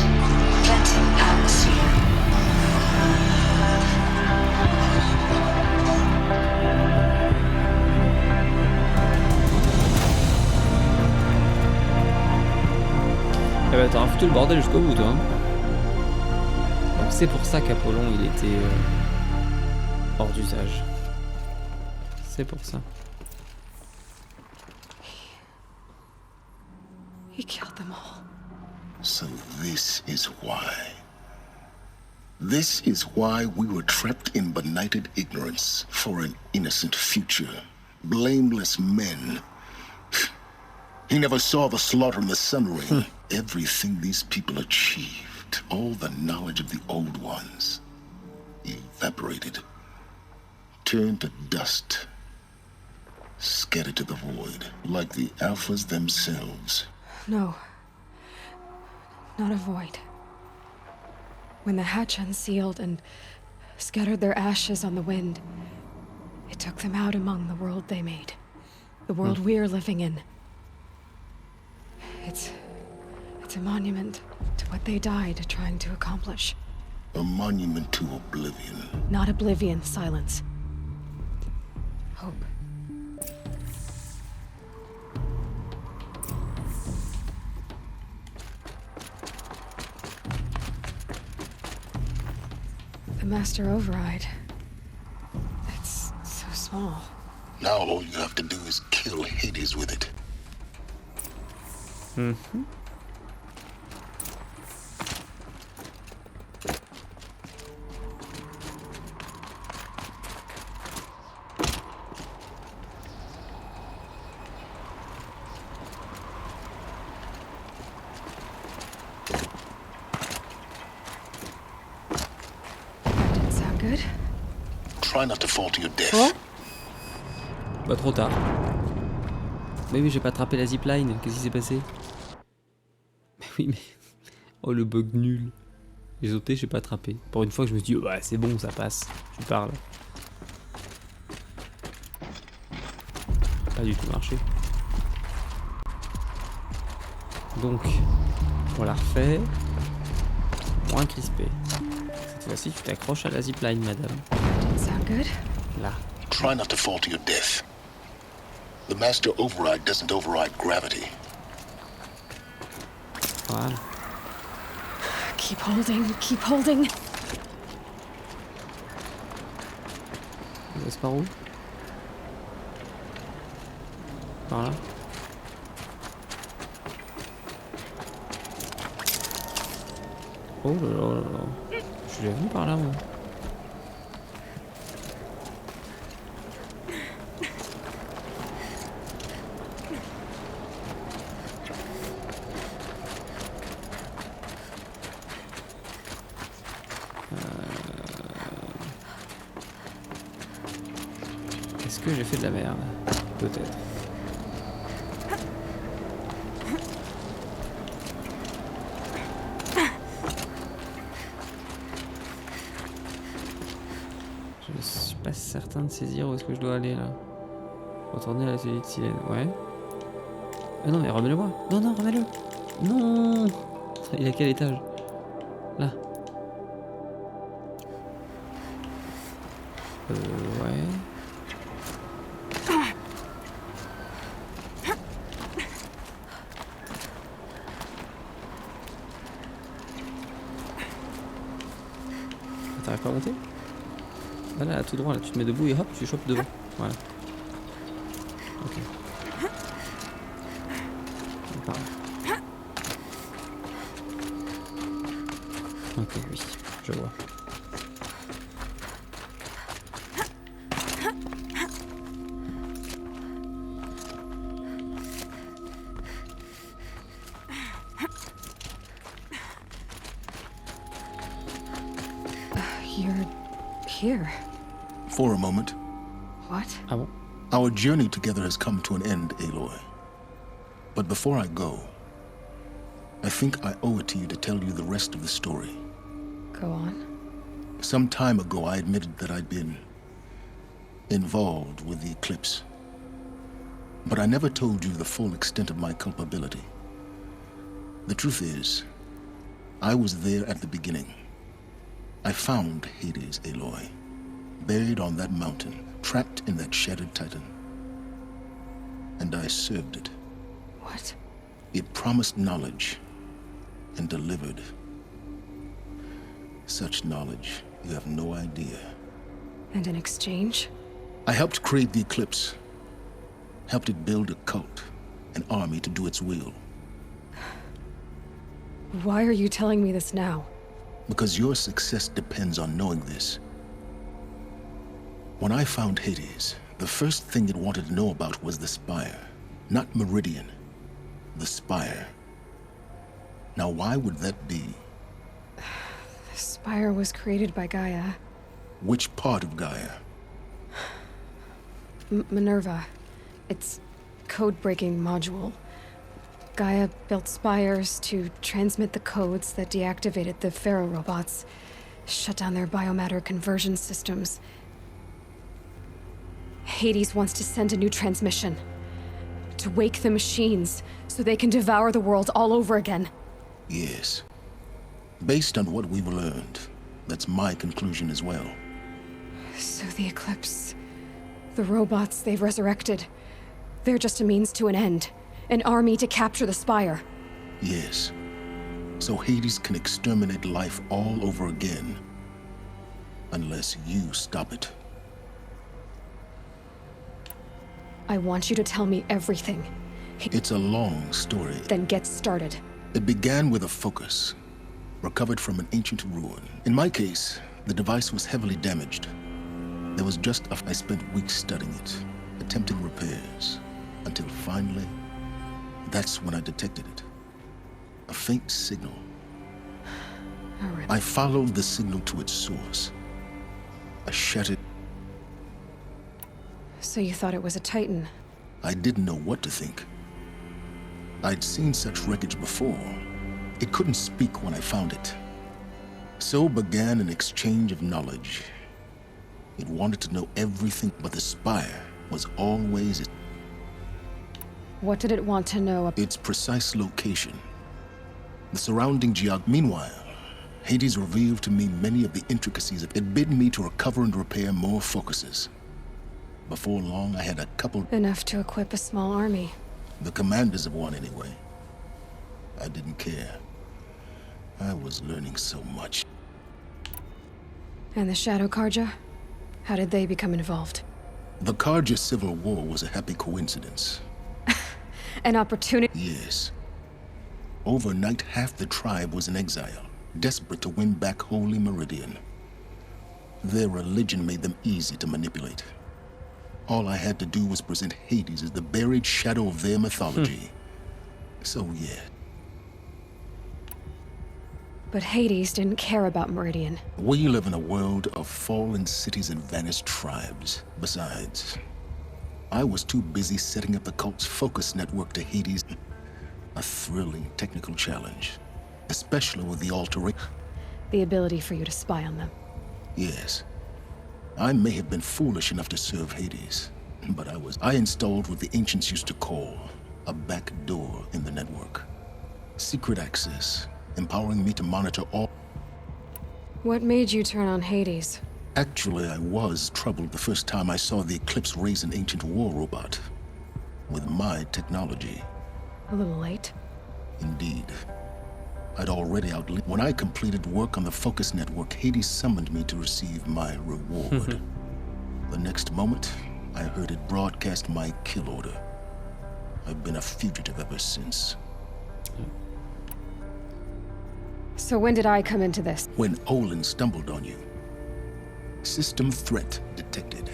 Planting atmosphere. Eh ben t'auras foutu le bordel jusqu'au bout toi. Donc c'est pour ça qu'Apollon il était hors d'usage. C'est pour ça. He killed them all. So this is why. This is why we were trapped in benighted ignorance for an innocent future. Blameless men. He never saw the slaughter in the sun ray. Everything these people achieved, all the knowledge of the old ones, evaporated, turned to dust, scattered to the void, like the alphas themselves. No. Not a void. When the hatch unsealed and scattered their ashes on the wind, it took them out among the world they made. The world we're living in. It's a monument to what they died trying to accomplish. A monument to oblivion. Not oblivion, silence. Hope. The master override. It's so small. Now all you have to do is kill Hades with it. Mm-hmm. Try not to fall to your death. Oh. Bah trop tard. Mais oui, j'ai pas attrapé la zipline. Qu'est-ce qui s'est passé? Mais oui, mais... Oh, le bug nul. J'ai sauté, j'ai pas attrapé. Pour une fois que je me suis dit, bah c'est bon, ça passe. Tu parles. Pas du tout marché. Donc, on la refait. Moins crispé. Cette fois-ci, tu t'accroches à la zipline, madame. Sound good? Là. Try not to fall to your death. The master override doesn't override gravity. Voilà. Keep holding, keep holding. On laisse par où? Par là. Oh là là là là. Je suis déjà venu par là, moi. Est-ce que j'ai fait de la merde? Peut-être. Je suis pas certain de saisir où est-ce que je dois aller là. Retourner à la cellule de silène, ouais. Ah non mais remets-le-moi. Non, non, remets-le. Non. Il est à quel étage? Là. Ouais. T'arrives pas à monter? Là, là, tout droit, là, tu te mets debout et hop, tu chopes devant. Voilà. Ok. Par là. Ok, oui, je vois. You're here. For a moment. What? Ah bon? Our journey together has come to an end, Aloy. But before I go, I think I owe it to you to tell you the rest of the story. Go on. Some time ago, I admitted that I'd been involved with the eclipse. But I never told you the full extent of my culpability. The truth is, I was there at the beginning. I found Hades, Aloy, buried on that mountain, trapped in that shattered titan. And I served it. What? It promised knowledge and delivered. Such knowledge, you have no idea. And in exchange? I helped create the eclipse. Helped it build a cult, an army to do its will. Why are you telling me this now? Because your success depends on knowing this. When I found Hades, the first thing it wanted to know about was the Spire. Not Meridian. The Spire. Now, why would that be? The Spire was created by Gaia. Which part of Gaia? Minerva. Its code-breaking module. Gaia built spires to transmit the codes that deactivated the Pharaoh robots, shut down their biomatter conversion systems. Hades wants to send a new transmission. To wake the machines, so they can devour the world all over again. Yes. Based on what we've learned, that's my conclusion as well. So the Eclipse... the robots they've resurrected... they're just a means to an end. An army to capture the Spire. Yes. So Hades can exterminate life all over again. Unless you stop it. I want you to tell me everything. It's a long story. Then get started. It began with a focus. Recovered from an ancient ruin. In my case, the device was heavily damaged. There was just I spent weeks studying it, attempting repairs, until finally, that's when I detected it. A faint signal. I followed the signal to its source. A shattered... So you thought it was a Titan? I didn't know what to think. I'd seen such wreckage before. It couldn't speak when I found it. So began an exchange of knowledge. It wanted to know everything, but the spire was always What did it want to know? its precise location. The surrounding Meanwhile, Hades revealed to me many of the intricacies of it, bid me to recover and repair more focuses. Before long, I had a couple... Enough to equip a small army. The commanders of one, anyway. I didn't care. I was learning so much. And the Shadow Karja? How did they become involved? The Karja civil war was a happy coincidence. An opportunity? Yes. Overnight, half the tribe was in exile, desperate to win back Holy Meridian. Their religion made them easy to manipulate. All I had to do was present Hades as the buried shadow of their mythology. So, yeah. But Hades didn't care about Meridian. We live in a world of fallen cities and vanished tribes. Besides, I was too busy setting up the cult's focus network to Hades. A thrilling technical challenge, especially with the alteration. The ability for you to spy on them. Yes. I may have been foolish enough to serve Hades, but I installed what the ancients used to call a back door in the network. Secret access, empowering me to monitor all... What made you turn on Hades? Actually, I was troubled the first time I saw the Eclipse raise an ancient war robot. With my technology. A little late? Indeed. I'd already outlived... When I completed work on the Focus Network, Hades summoned me to receive my reward. The next moment, I heard it broadcast my kill order. I've been a fugitive ever since. So when did I come into this? When Olin stumbled on you. System threat detected.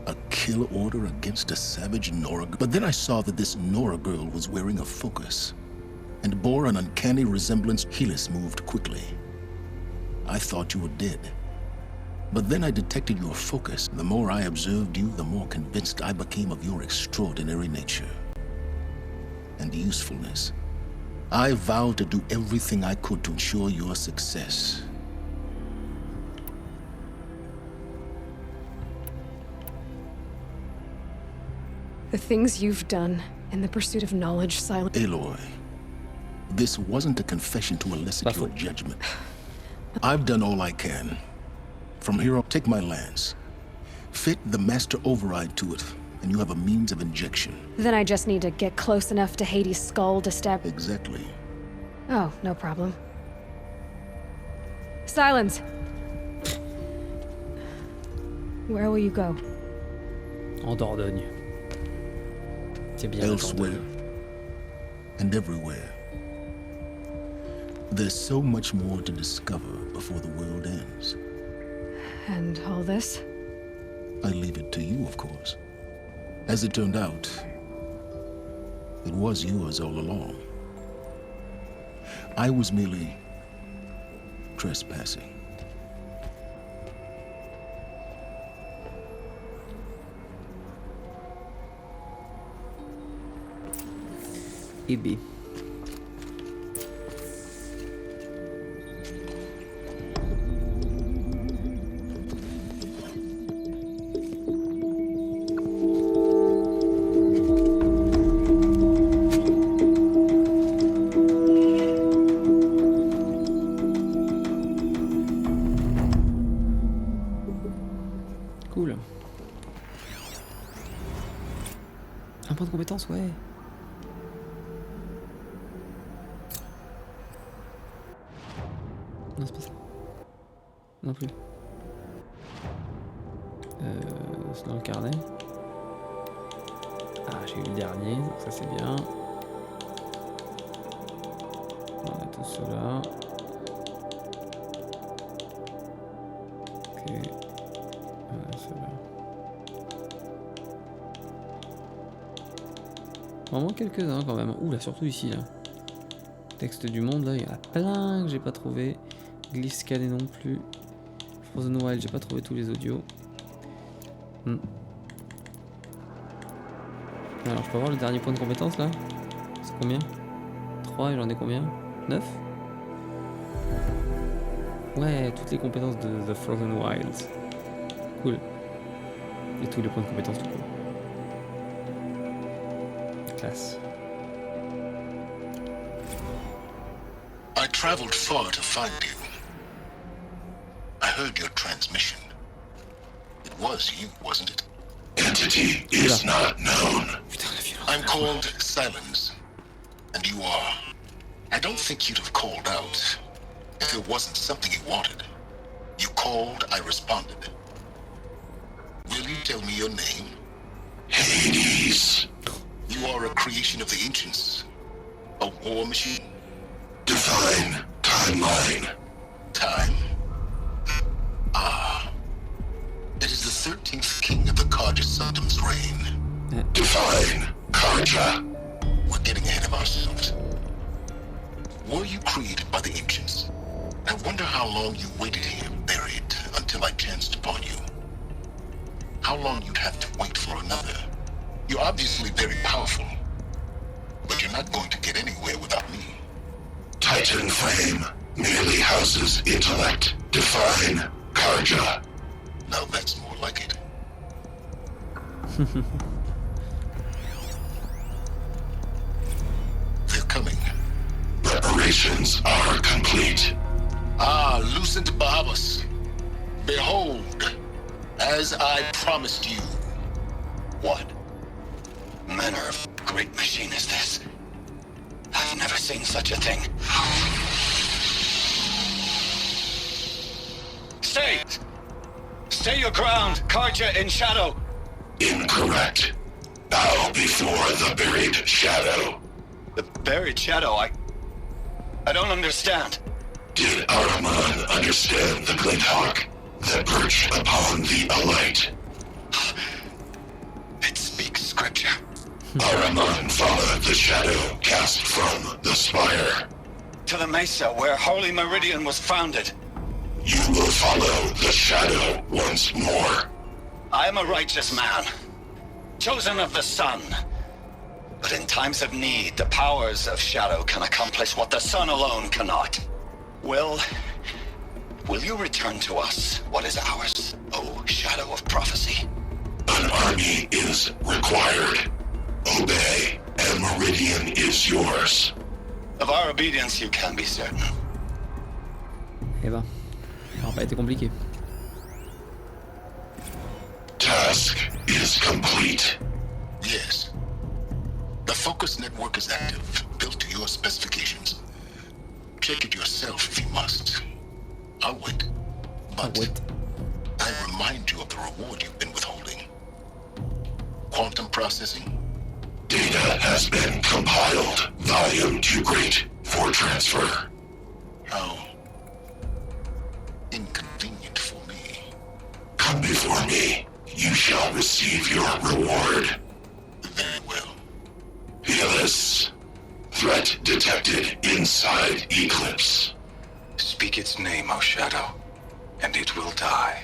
A kill order against a savage Nora... But then I saw that this Nora girl was wearing a focus and bore an uncanny resemblance. Helis moved quickly. I thought you were dead. But then I detected your focus. The more I observed you, the more convinced I became of your extraordinary nature and usefulness. I vowed to do everything I could to ensure your success. The things you've done in the pursuit of knowledge, silent... Aloy, this wasn't a confession to elicit your judgment. I've done all I can. From here on, take my lance. Fit the master override to it, and you have a means of injection. Then I just need to get close enough to Hades' skull to stab... Exactly. Oh, no problem. Silence! Where will you go? En Dordogne. C'est bien. Elsewhere. And everywhere. There's so much more to discover before the world ends. And all this? I leave it to you, of course. As it turned out, it was yours all along. I was merely trespassing. Ibi. Cool. Un point de compétence, ouais. Non, c'est pas ça. Non plus. C'est dans le carnet. Ah, j'ai eu le dernier, donc ça c'est bien. On a tout cela. Ok. Cela. Vraiment quelques-uns quand même. Ouh là, surtout ici là. Texte du monde là, il y en a plein que j'ai pas trouvé. Glisse Cadet non plus. Frozen Wild, j'ai pas trouvé tous les audios. Alors je peux avoir le dernier point de compétence là? C'est combien? 3 et j'en ai combien? 9? Ouais, toutes les compétences de The Frozen Wilds. Cool. Et tous les points de compétences tout court. Classe. I traveled far to find you. I heard your transmission. It was you, wasn't it? Entity is not known. I'm called Silence, and you are. I don't think you'd have called out if it wasn't something you wanted. You called, I responded. Will you tell me your name? Hades. You are a creation of the ancients. A war machine? Define timeline. Time? Ah. It is the 13th king of the Karja Sanctum's reign. Define Karja. We're getting ahead of ourselves. Were you created by the ancients? I wonder how long you waited here, buried, until I chanced upon you. How long you'd have to wait for another. You're obviously very powerful, but you're not going to get anywhere without me. Titan Flame merely houses intellect. Define Karja. Now that's more like it. They're coming. Preparations are complete. Ah, Lucent Bahabas. Behold, as I promised you. What manner of great machine is this? I've never seen such a thing. Stay! Stay your ground, Karja in shadow! Incorrect. Bow before the buried shadow. The buried shadow? I don't understand. Did Ahriman understand the glint hawk that perched upon the alight? It speaks scripture. Ahriman followed the shadow cast from the spire. To the mesa where Holy Meridian was founded. You will follow the shadow once more. I am a righteous man, chosen of the sun. But in times of need, the powers of shadow can accomplish what the sun alone cannot. Will you return to us what is ours, O shadow of prophecy? An army is required. Obey, and Meridian is yours. Of our obedience you can be certain. Eh ben, ça n'a pas été compliqué. Task is complete. Yes. The focus network is active, built to your specifications. Check it yourself if you must. I'll wait. But I remind you of the reward you've been withholding. Quantum processing? Data has been compiled. Volume too great for transfer. How inconvenient for me. Come before me. You shall receive your reward. Very well. Fearless. Threat detected inside Eclipse. Speak its name, O Shadow, and it will die.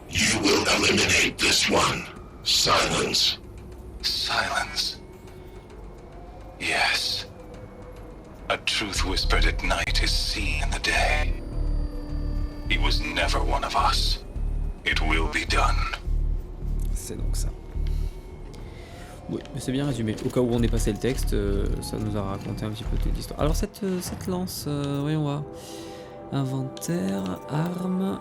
You will eliminate this one. Silence. Silence. Yes. A truth whispered at night is seen in the day. He was never one of us. It will be done. C'est donc ça. Oui, mais c'est bien résumé. Au cas où on est passé le texte, ça nous a raconté un petit peu toute l'histoire. Alors cette lance, voyons voir. Inventaire, armes,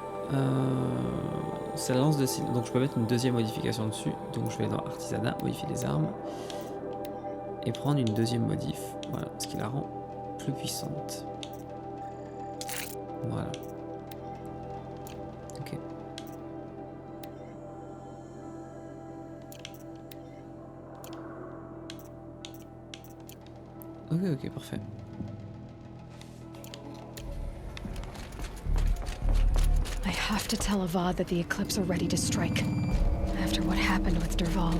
c'est la lance de cils. Donc je peux mettre une deuxième modification dessus. Donc je vais dans artisanat, modifier les armes. Et prendre une deuxième modif. Voilà, ce qui la rend plus puissante. Voilà. Ok. Ok, parfait. I have to tell Avad that the Eclipse are ready to strike. After what happened with Derval,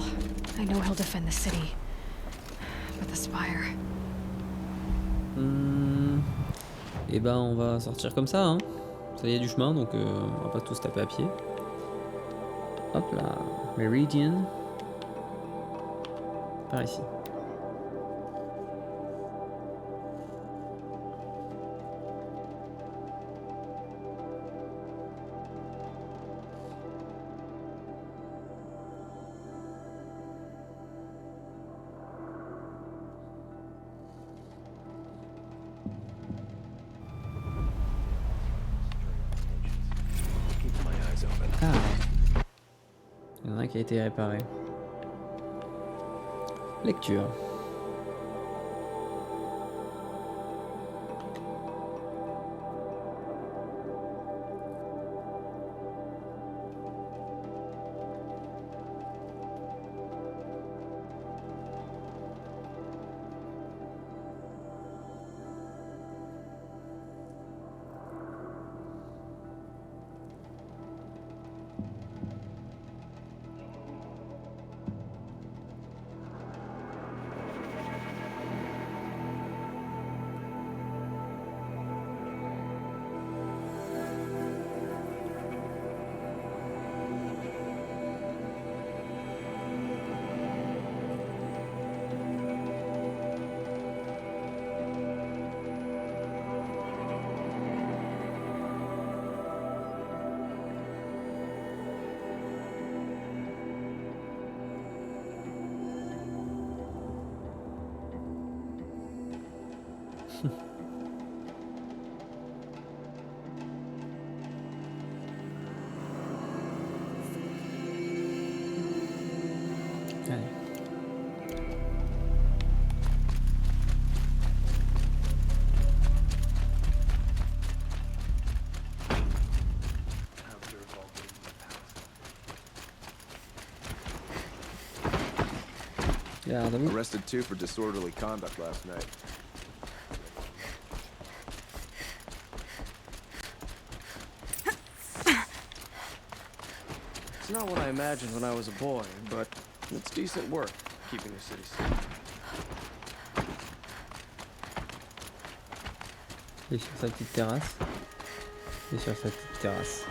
I know he'll defend the city. But the Spire... Et ben on va sortir comme ça, hein. Ça y est du chemin, donc on va pas tous taper à pied. Hop là, Meridian. Par ici. Ah. Il y en a un qui a été réparé. Lecture. Allez. Garde à vous. Arrested 2 for disorderly conduct last night. It's not what I imagined when I was a boy, but it's decent work, keeping the city safe. Il est sur sa petite terrasse. Il est sur sa petite terrasse.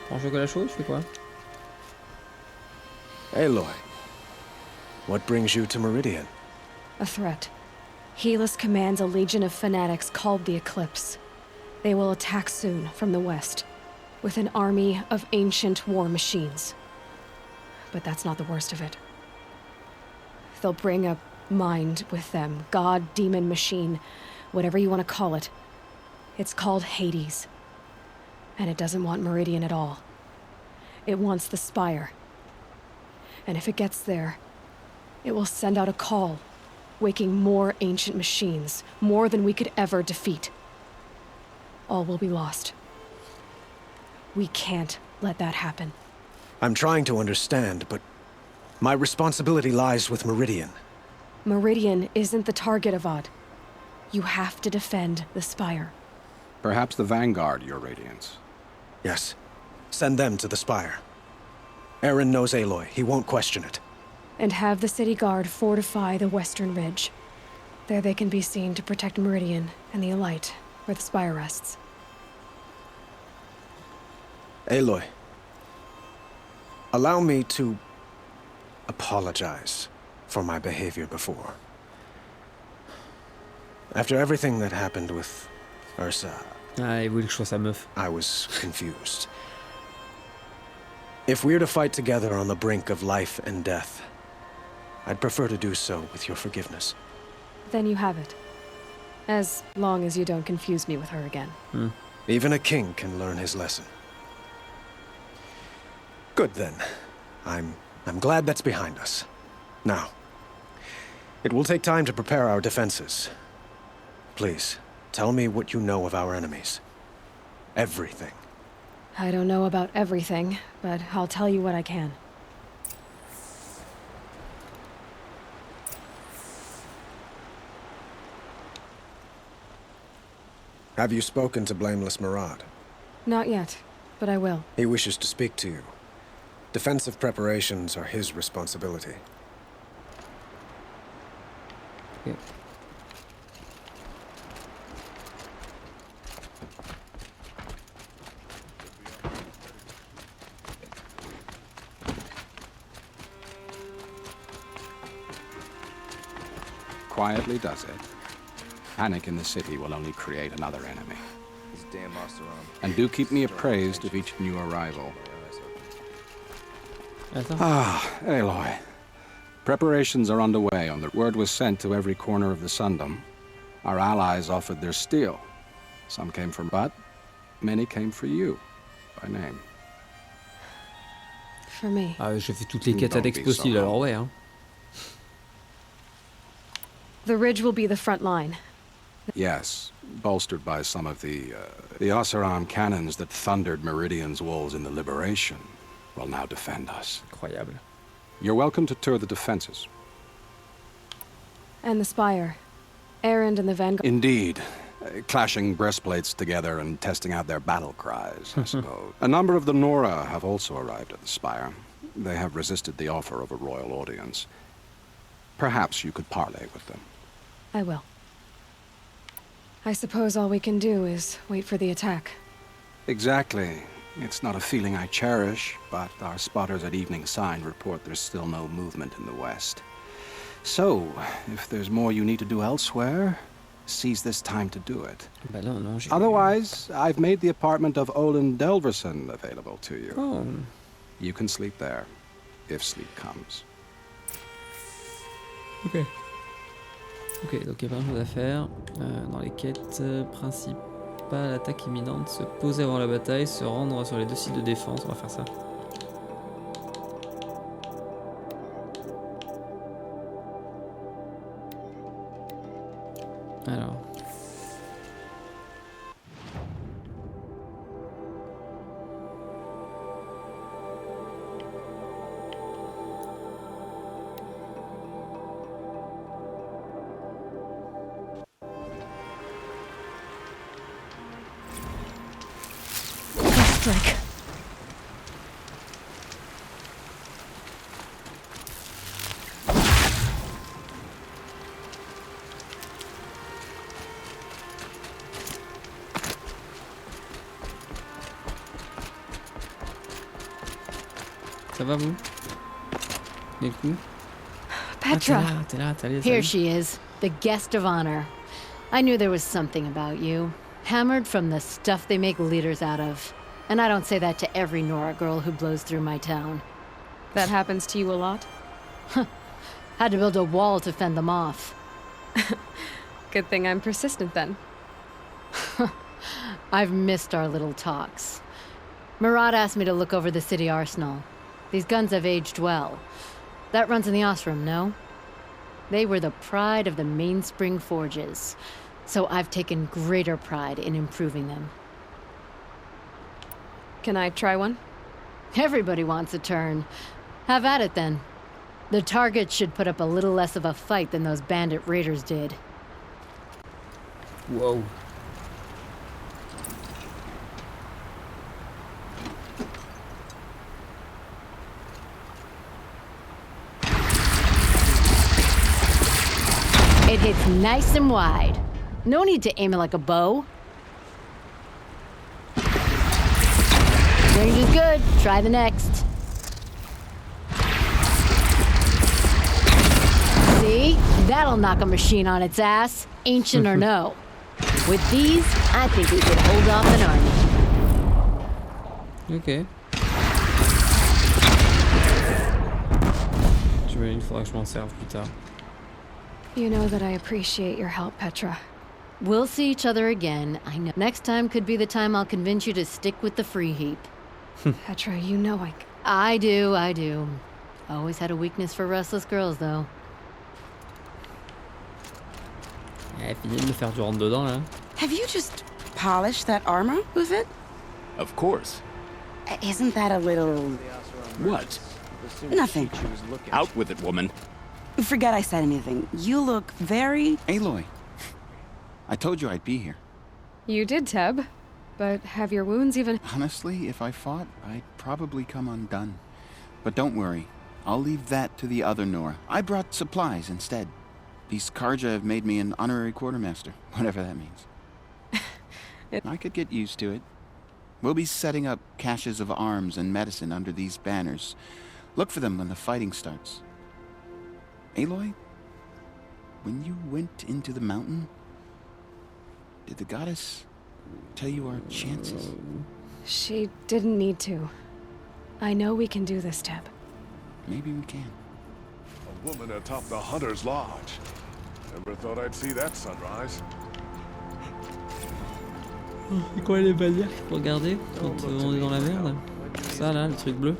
Prends un chocolat chaud, je fais quoi? Aloy, what brings you to Meridian? A threat. Helis commands a legion of fanatics called the Eclipse. They will attack soon from the west, with an army of ancient war machines. But that's not the worst of it. They'll bring a mind with them, god, demon, machine, whatever you want to call it. It's called Hades. And it doesn't want Meridian at all. It wants the Spire. And if it gets there, it will send out a call, waking more ancient machines, more than we could ever defeat. All will be lost. We can't let that happen. I'm trying to understand, but my responsibility lies with Meridian. Meridian isn't the target, Avad. You have to defend the Spire. Perhaps the Vanguard, Your Radiance. Yes. Send them to the Spire. Aaron knows Aloy. He won't question it. And have the city guard fortify the western ridge. There they can be seen to protect Meridian and the Elite, where the Spire rests. Aloy, allow me to apologize for my behavior before. After everything that happened with Ursa, Ah, il voulait que je sois sa meuf. I was confused. If we're to fight together on the brink of life and death, I'd prefer to do so with your forgiveness. Then you have it. As long as you don't confuse me with her again. Even a king can learn his lesson. Good then. I'm glad that's behind us. Now, it will take time to prepare our defenses. Please, tell me what you know of our enemies. Everything. I don't know about everything, but I'll tell you what I can. Have you spoken to Blameless Murad? Not yet, but I will. He wishes to speak to you. Defensive preparations are his responsibility. Yeah. quietly does it, panic in the city will only create another enemy. These damn And do keep me appraised of each new arrival. Attends. Ah, Aloy. Preparations are underway. Word was sent to every corner of the Sundom. Our allies offered their steel. Some came from but many came for you, by name. For me. Ah, j'ai fait toutes les quêtes Don't annexes be possibles, so alors ouais, hein. The ridge will be the front line. Yes, bolstered by some of the Oseram cannons that thundered Meridian's walls in the Liberation will now defend us. Incroyable. You're welcome to tour the defenses. And the spire. Erend and the Vanguard. Indeed. Clashing breastplates together and testing out their battle cries, I suppose. A number of the Nora have also arrived at the spire. They have resisted the offer of a royal audience. Perhaps you could parley with them. I will. I suppose all we can do is wait for the attack. Exactly. It's not a feeling I cherish, but our spotters at Evening Sign report there's still no movement in the west. So, if there's more you need to do elsewhere, seize this time to do it. Bah non, Otherwise, I've made the apartment of Olin Delverson available to you. Oh. You can sleep there, if sleep comes. Ok. Ok, donc il y a plein de choses à faire. Dans les quêtes principales, attaque imminente, se poser avant la bataille, se rendre sur les 2 sites de défense. On va faire ça. Alors. Strike. Ça va vous? Et le coup? Petra! Ah, t'es là, Here salut. she is, the guest of honor. I knew there was something about you. Hammered from the stuff they make leaders out of. And I don't say that to every Nora girl who blows through my town. That happens to you a lot? Had to build a wall to fend them off. Good thing I'm persistent then. I've missed our little talks. Murad asked me to look over the city arsenal. These guns have aged well. That runs in the Osram, no? They were the pride of the Mainspring forges. So I've taken greater pride in improving them. Can I try one? Everybody wants a turn. Have at it then. The target should put up a little less of a fight than those bandit raiders did. Wow. It hits nice and wide. No need to aim it like a bow. Range is good. Try the next. See? That'll knock a machine on its ass, ancient or no. With these, I think we could hold off an army. Ok. J'imagine qu'il faudra que je m'en serve plus tard. You know that I appreciate your help, Petra. We'll see each other again. I know. Next time could be the time I'll convince you to stick with the free heap. Petra, you know I do. Always had a weakness for restless girls, though. Elle finit de me faire du rentre dedans là. Have you just polished that armor with it? Of course. Isn't that a little... What? Nothing. Out with it, woman. Forget I said anything. You look very... Aloy. I told you I'd be here. You did, Teb. But have your wounds even... Honestly, if I fought, I'd probably come undone. But don't worry. I'll leave that to the other Nora. I brought supplies instead. These Karja have made me an honorary quartermaster, whatever that means. I could get used to it. We'll be setting up caches of arms and medicine under these banners. Look for them when the fighting starts. Aloy, when you went into the mountain, did the goddess tell you our chances? She didn't need to. I know we can do this, Teb. Maybe we can. A woman atop the Hunter's Lodge. Never thought I'd see that sunrise. C'est quoi les bannières qu'il faut regarder quand on est dans la merde? Ça là, le truc bleu.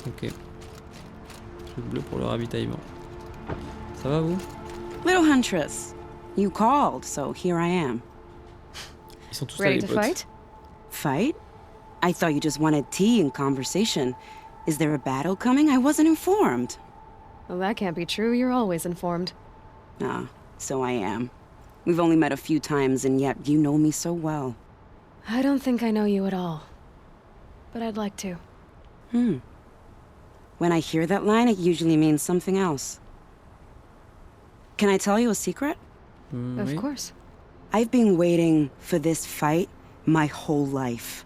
Ok. Truc bleu pour le ravitaillement. Ça va vous? Little Huntress, you called, so here I am. Ils sont tous ready là, to les potes. fight? Fight? I thought you just wanted tea and conversation. Is there a battle coming? I wasn't informed. Well, that can't be true. You're always informed. Ah, so I am. We've only met a few times, and yet you know me so well. I don't think I know you at all. But I'd like to. When I hear that line, it usually means something else. Can I tell you a secret? Of course. I've been waiting for this fight my whole life.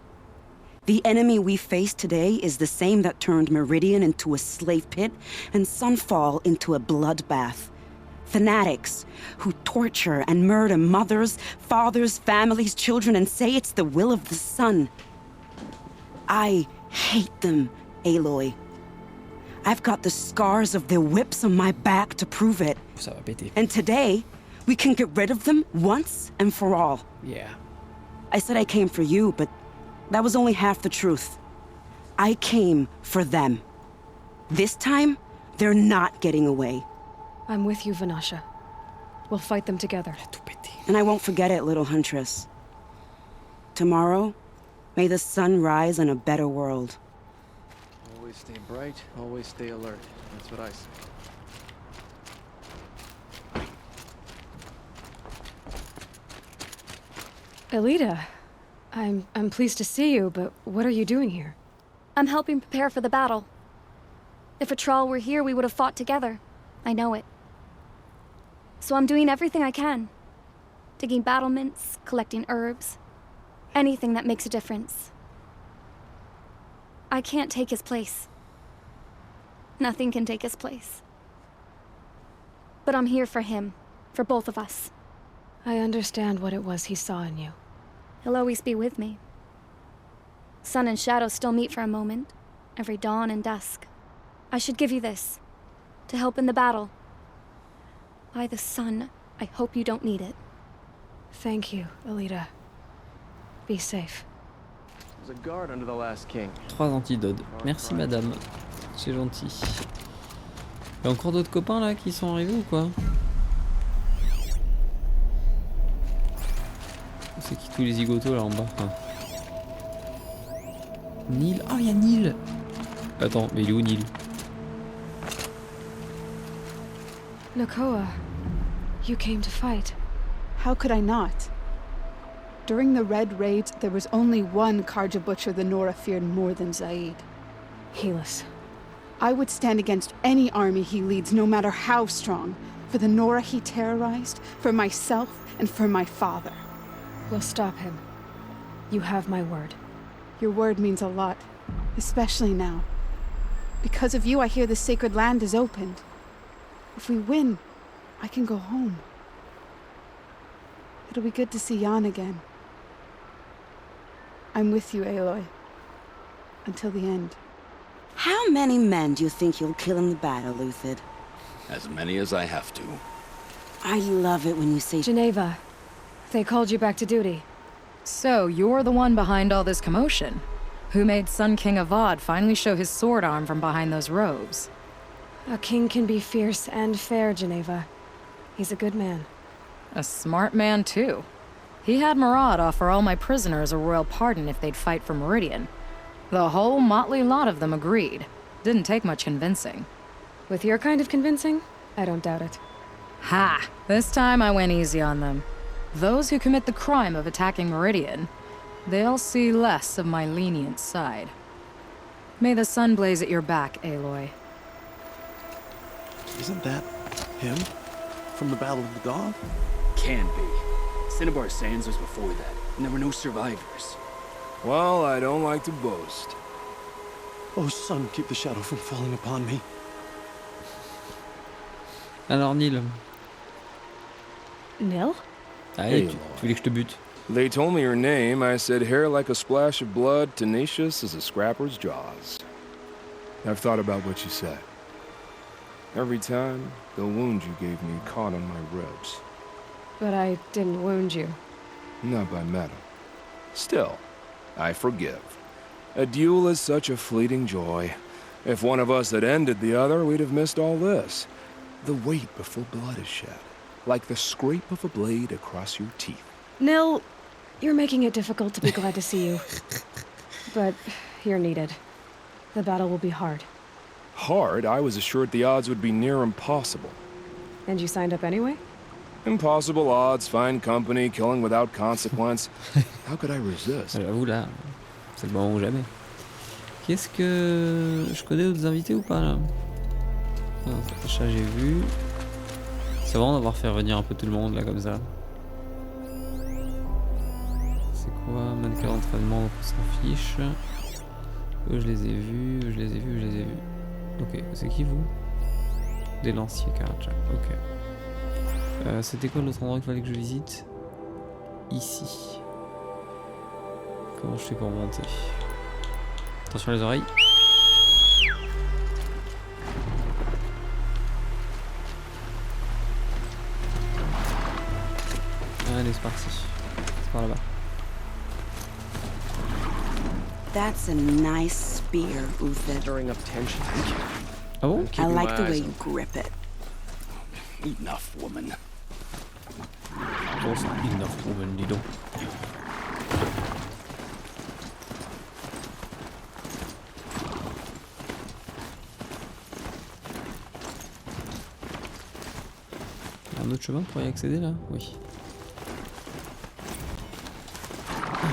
The enemy we face today is the same that turned Meridian into a slave pit and Sunfall into a bloodbath. Fanatics who torture and murder mothers, fathers, families, children, and say it's the will of the sun. I hate them, Aloy. I've got the scars of their whips on my back to prove it. Ça va péter. And today, we can get rid of them once and for all. Yeah. I said I came for you, but that was only half the truth. I came for them. This time, they're not getting away. I'm with you, Vanasha. We'll fight them together. And I won't forget it, little Huntress. Tomorrow, may the sun rise in a better world. Always stay bright, always stay alert. That's what I say. Elita, I'm pleased to see you, but what are you doing here? I'm helping prepare for the battle. If a Thrall were here, we would have fought together. I know it. So I'm doing everything I can. Digging battlements, collecting herbs. Anything that makes a difference. I can't take his place. Nothing can take his place. But I'm here for him. For both of us. I understand what it was he saw in you. He'll always be with me. Sun and shadow still meet for a moment. Every dawn and dusk. I should give you this. To help in the battle. By the sun, I hope you don't need it. Thank you, Elita. Be safe. There's a guard under the last king. 3 antidotes. Merci madame. C'est gentil. Y'a encore d'autres copains là qui sont arrivés ou quoi? C'est qui tous les zigotos là en bas? Neil. Oh y'a Neil. Attends, mais il est où Neil? Nakoa, you came to fight. How could I not? During the Red Raids, there was only one Karja Butcher the Nora feared more than Zaid. Helis. I would stand against any army he leads, no matter how strong. For the Nora he terrorized, for myself, and for my father. We'll stop him. You have my word. Your word means a lot, especially now. Because of you, I hear the sacred land is opened. If we win, I can go home. It'll be good to see Jan again. I'm with you, Aloy. Until the end. How many men do you think you'll kill in the battle, Luthid? As many as I have to. I love it when you say... Geneva, they called you back to duty. So, you're the one behind all this commotion. Who made Sun King Avad finally show his sword arm from behind those robes? A king can be fierce and fair, Geneva. He's a good man. A smart man, too. He had Murad offer all my prisoners a royal pardon if they'd fight for Meridian. The whole motley lot of them agreed. Didn't take much convincing. With your kind of convincing, I don't doubt it. Ha! This time I went easy on them. Those who commit the crime of attacking Meridian, they'll see less of my lenient side. May the sun blaze at your back, Aloy. Isn't that him? From the Battle of the Dawn? Can be. Cinnabar Sands was before that, and there were no survivors. Well, I don't like to boast. Oh, sun, keep the shadow from falling upon me. Alors Neil, Nil? Allez, Hey, tu voulais que je te bute? They told me your name. I said hair like a splash of blood, tenacious as a scrapper's jaws. I've thought about what you said. Every time, the wound you gave me caught on my ribs. But I didn't wound you. Not by metal. Still, I forgive. A duel is such a fleeting joy. If one of us had ended the other, we'd have missed all this. The wait before blood is shed. Like the scrape of a blade across your teeth. Nil, you're making it difficult to be glad to see you. But you're needed. The battle will be hard. Hard? I was assured the odds would be near impossible. And you signed up anyway? Impossible odds, fine company, killing without consequence. How could I resist? J'avoue là, c'est le moment ou jamais. Qu'est-ce que... Je connais d'autres invités ou pas là? Ça j'ai vu. C'est vraiment d'avoir fait revenir un peu tout le monde là comme ça. C'est quoi? Mannequin d'entraînement, donc on s'en fiche. Eux je les ai vus, je les ai vus, je les ai vus. Ok, c'est qui vous? Des lanciers Karacha, ok. C'était quoi l'autre endroit qu'il fallait que je visite? Ici. Comment je fais pour monter? Attention les oreilles. Allez, c'est parti. C'est par là-bas. That's a nice spear, Uther. Stirring up tension. Ah bon? I like the way you grip it. Enough, woman. Bon, c'est enough, woman, dis donc. Il y a un autre chemin pour y accéder là? Oui.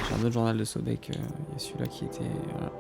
J'ai un autre journal de Sobek, il y a celui-là qui était... Voilà.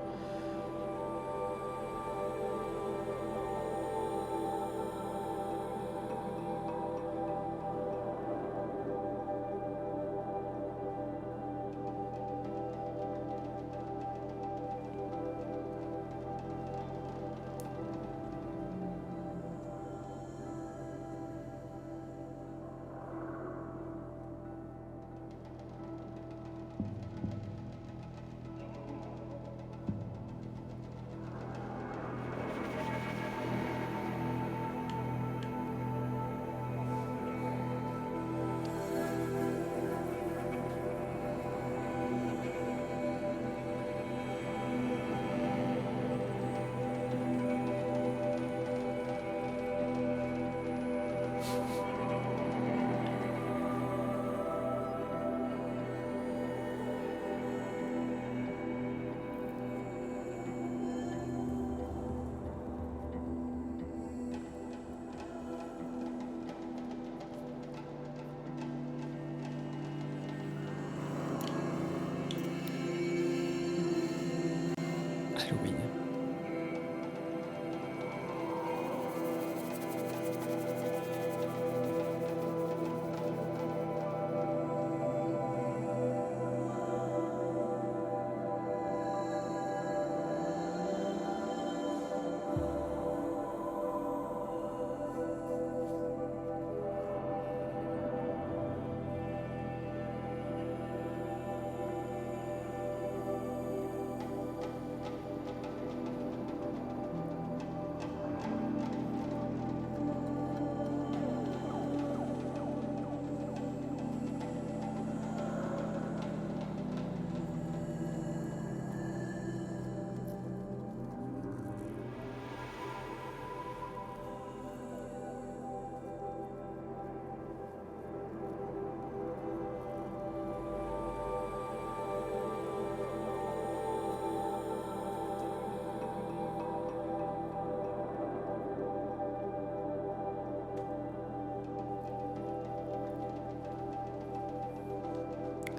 Halloween.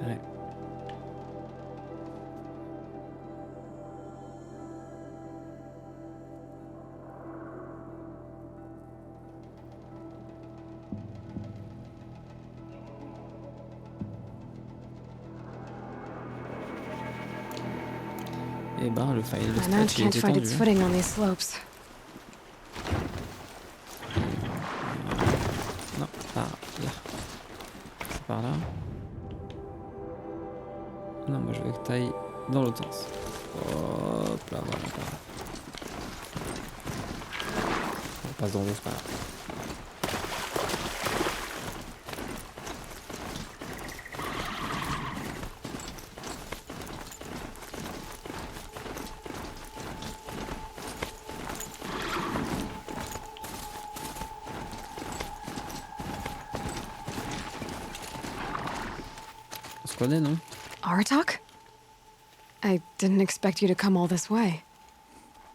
Ouais. Eh ben, le file de My mount stretch, il can't était find tendu. its footing on these slopes. Non, pas là. par là. Non, moi je veux que t'ailles dans l'autre sens. Hop là, voilà, par là. On passe dans l'eau, c'est pas grave. On se connaît, non? Aratak? I didn't expect you to come all this way.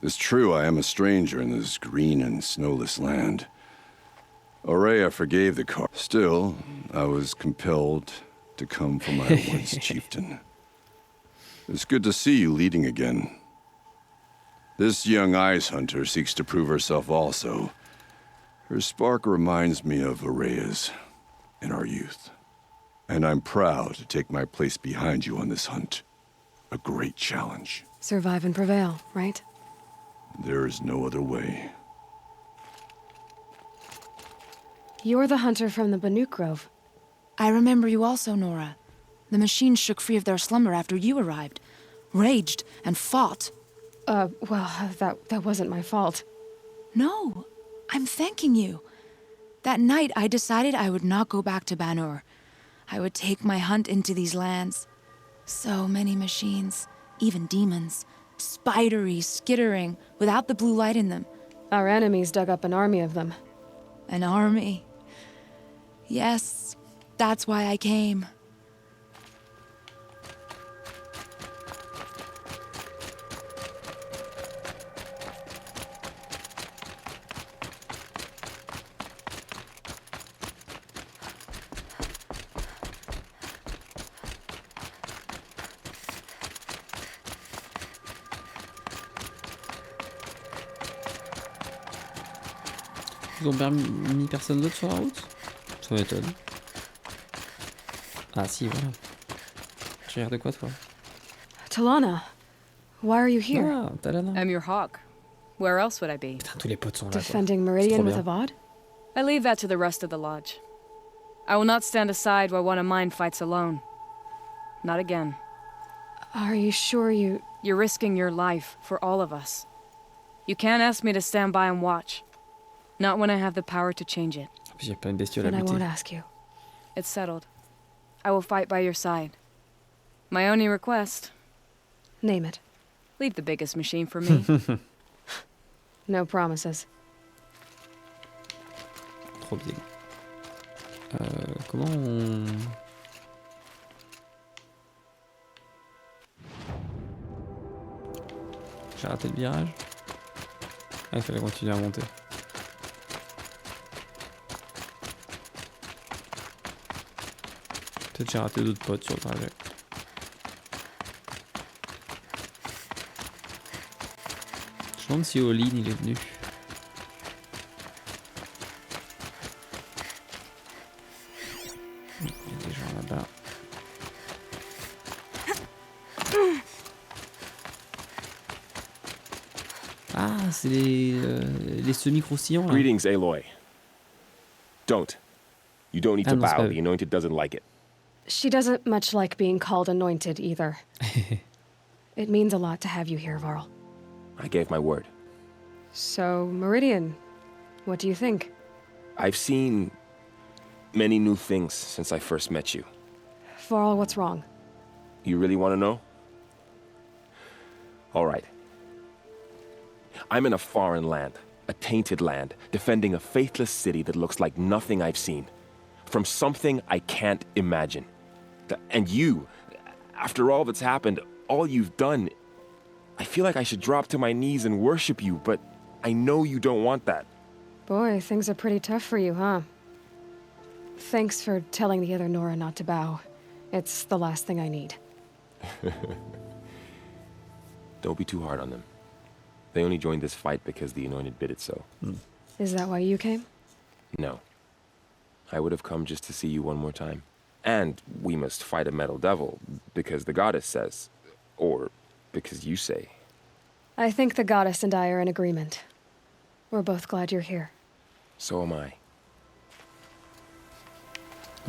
It's true I am a stranger in this green and snowless land. Aurea forgave the car. Still, I was compelled to come for my once chieftain. It's good to see you leading again. This young ice hunter seeks to prove herself also. Her spark reminds me of Aurea's in our youth. And I'm proud to take my place behind you on this hunt. A great challenge. Survive and prevail, right? There is no other way. You're the hunter from the Banuk Grove. I remember you also, Nora. The machines shook free of their slumber after you arrived. Raged and fought. Well, that wasn't my fault. No, I'm thanking you. That night, I decided I would not go back to Banur. I would take my hunt into these lands. So many machines, even demons. Spidery, skittering, without the blue light in them. Our enemies dug up an army of them. An army? Yes, that's why I came. Ils ont mis personne d'autre sur la route? Ça m'étonne. Ah si, voilà. Tu regardes quoi, toi? Talana, why are you here? Ah, Talana. I'm your hawk. Where else would I be? Putain, tous les potes sont là, Defending Meridian with Avad? I leave that to the rest of the lodge. I will not stand aside while one of mine fights alone. Not again. Are you sure you... You're risking your life for all of us. You can't ask me to stand by and watch. Not when I have the power to change it. J'ai plein de bestioles à Then I buter. won't ask you. It's settled. I will fight by your side. My only request... Name it. Leave the biggest machine for me. No promises. Trop bien. Comment on... J'ai raté le virage. Ah, il fallait continuer à monter. Peut-être j'ai raté d'autres potes sur le trajet. Je me demande si Olin il est venu. Il y a des gens là-bas. Ah, c'est les semi-croustillants là. Greetings, Aloy. Don't. You don't need to bow. The Anointed doesn't like it. She doesn't much like being called anointed either. It means a lot to have you here, Varl. I gave my word. So, Meridian, what do you think? I've seen many new things since I first met you. Varl, what's wrong? You really want to know? All right. I'm in a foreign land, a tainted land, defending a faithless city that looks like nothing I've seen. From something I can't imagine. And you, after all that's happened, all you've done, I feel like I should drop to my knees and worship you, but I know you don't want that. Boy, things are pretty tough for you, huh? Thanks for telling the other Nora not to bow. It's the last thing I need. Don't be too hard on them. They only joined this fight because the Anointed bid it so. Is that why you came? No. I would have come just to see you one more time. And we must fight a metal devil, because the goddess says. Or because you say. I think the goddess and I are in agreement. We're both glad you're here. So am I.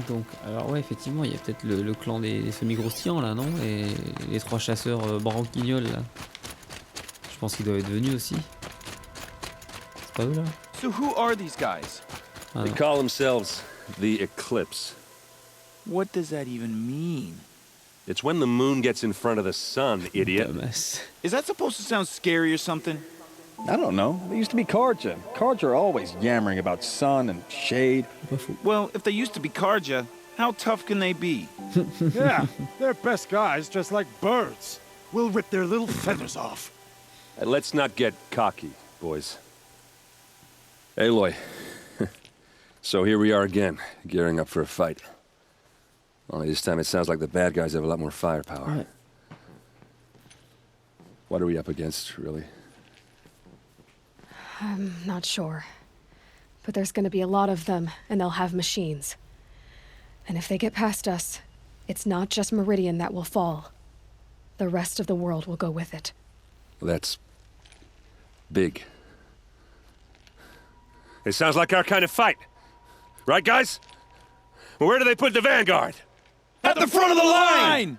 Donc, alors ouais, effectivement, il y a peut-être le clan des semi-groustillants là, non? Et les 3 chasseurs branquignoles là. Je pense qu'ils doivent être venus aussi. C'est pas eux là? So who are these guys? They call themselves the Eclipse. What does that even mean? It's when the moon gets in front of the sun, idiot. Is that supposed to sound scary or something? I don't know. They used to be Karja. Karja are always yammering about sun and shade. Well, if they used to be Karja, how tough can they be? Yeah, they're best guys just like birds. We'll rip their little feathers off. Let's not get cocky, boys. Aloy. So here we are again, gearing up for a fight. Only this time it sounds like the bad guys have a lot more firepower. Ouais. What are we up against, really? I'm not sure. But there's gonna be a lot of them, and they'll have machines. And if they get past us, it's not just Meridian that will fall. The rest of the world will go with it. Well, that's big. It sounds like our kind of fight. Right, guys? Well, where do they put the vanguard? At the front of the line!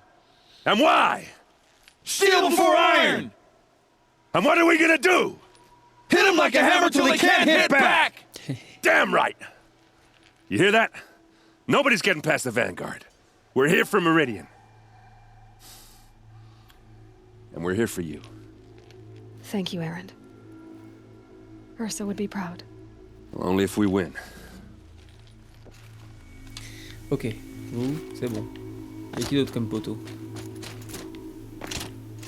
And why? Steel before iron! And what are we gonna do? Hit them like a hammer till they can't hit back! Damn right! You hear that? Nobody's getting past the vanguard. We're here for Meridian. And we're here for you. Thank you, Erend. Ursa would be proud. Well, only if we win. Ok, vous, c'est bon. Et qui d'autre comme poteau?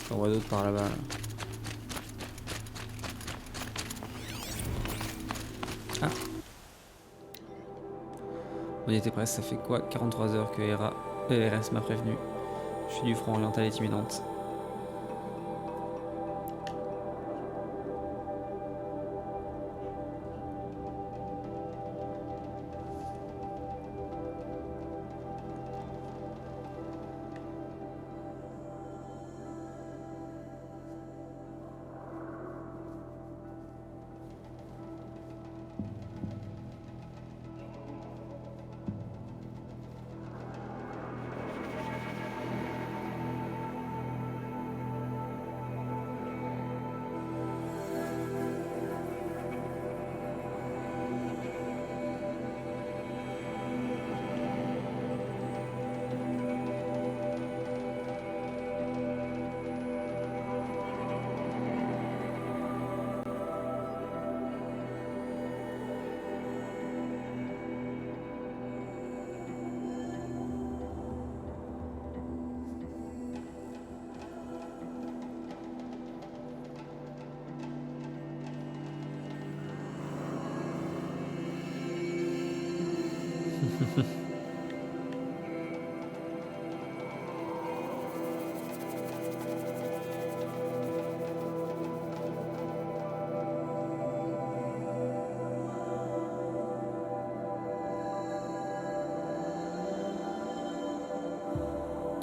J'en vois d'autres par là-bas. Là. Ah. On y était presque, ça fait quoi? 43 heures que RS m'a prévenu. Je suis du front oriental est imminente.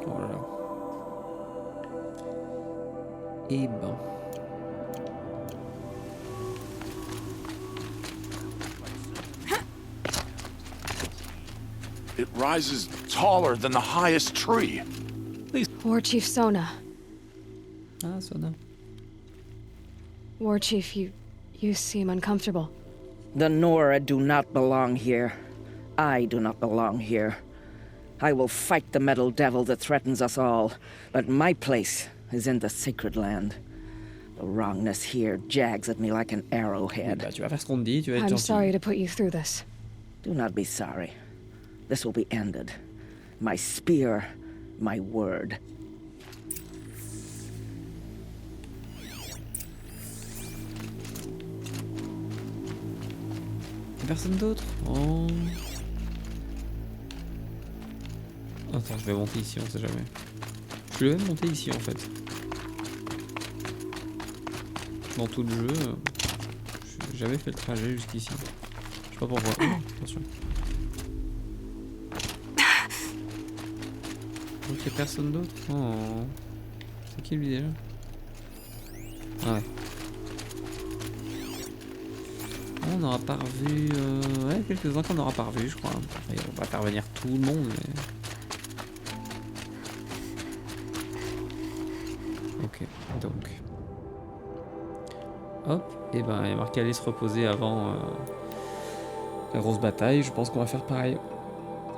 Oh là là. Et ben. It rises taller than the highest tree. War Chief Sona. Ah, Sona. War Chief, you seem uncomfortable. The Nora do not belong here. I do not belong here. I will fight the metal devil that threatens us all, but my place is in the sacred land. The wrongness here jags at me like an arrowhead. Bah, tu vas faire ce qu'on te dit, tu vas être I'm gentil. sorry to put you through this. Do not be sorry. This will be ended. My spear, my word. Y'a personne d'autre? Oh. Attends, je vais monter ici, on sait jamais. Je vais même monter ici en fait. Dans tout le jeu, j'ai jamais fait le trajet jusqu'ici. Je sais pas pourquoi. Oh, attention. Donc y'a personne d'autre? Oh. C'est qui lui déjà? Ah ouais. Oh on n'aura pas revu... ouais, quelques-uns qu'on n'aura pas revu, je crois. Après, on va faire venir tout le monde, mais... Ok, donc... Hop, et ben il y a marqué aller se reposer avant la grosse bataille. Je pense qu'on va faire pareil.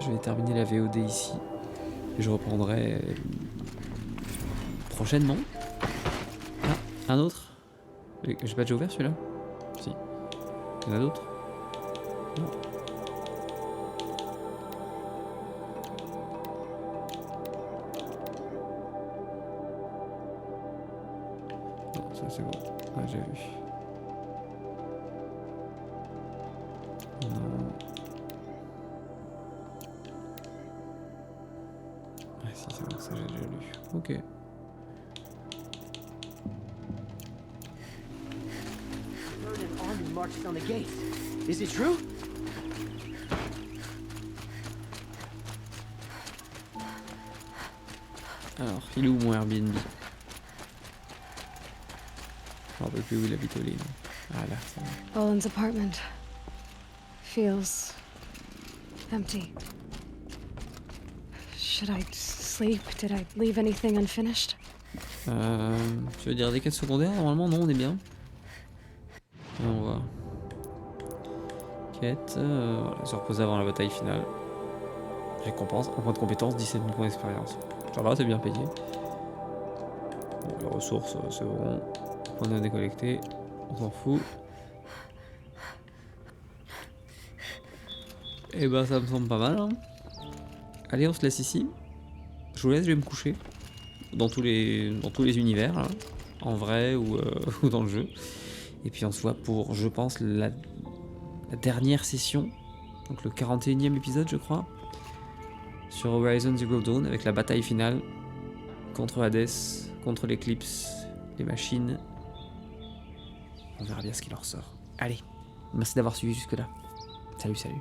Je vais terminer la VOD ici. Et je reprendrai prochainement. Ah, un autre. J'ai pas déjà ouvert celui-là? Si. Il y en a d'autres? Non. Non, ça c'est bon. Ah, j'ai vu. Non. Ah si, c'est bon, ça j'ai déjà lu. Ok. Marched on the gate. Is it true? Alors, il est où mon Airbnb? Je me rappelle plus où il habite au lit. Ah là, c'est bon. Olin's apartment feels empty. Should I sleep? Did I leave anything unfinished? Tu veux dire des quêtes secondaires? Normalement, non, on est bien. On va. Quête. Voilà, se reposer avant la bataille finale. Récompense, un point de compétence, 17 000 points d'expérience. Ça va, c'est bien payé. Bon, les ressources, c'est bon. Points de décollectés, on s'en fout. Et ben, ça me semble pas mal. Hein. Allez, on se laisse ici. Je vous laisse, je vais me coucher. Dans tous les univers, hein. En vrai ou dans le jeu. Et puis on se voit pour, je pense, la dernière session, donc le 41e épisode, je crois, sur Horizon Zero Dawn, avec la bataille finale contre Hades, contre l'Eclipse, les machines. On verra bien ce qui leur sort. Allez, merci d'avoir suivi jusque-là. Salut, salut.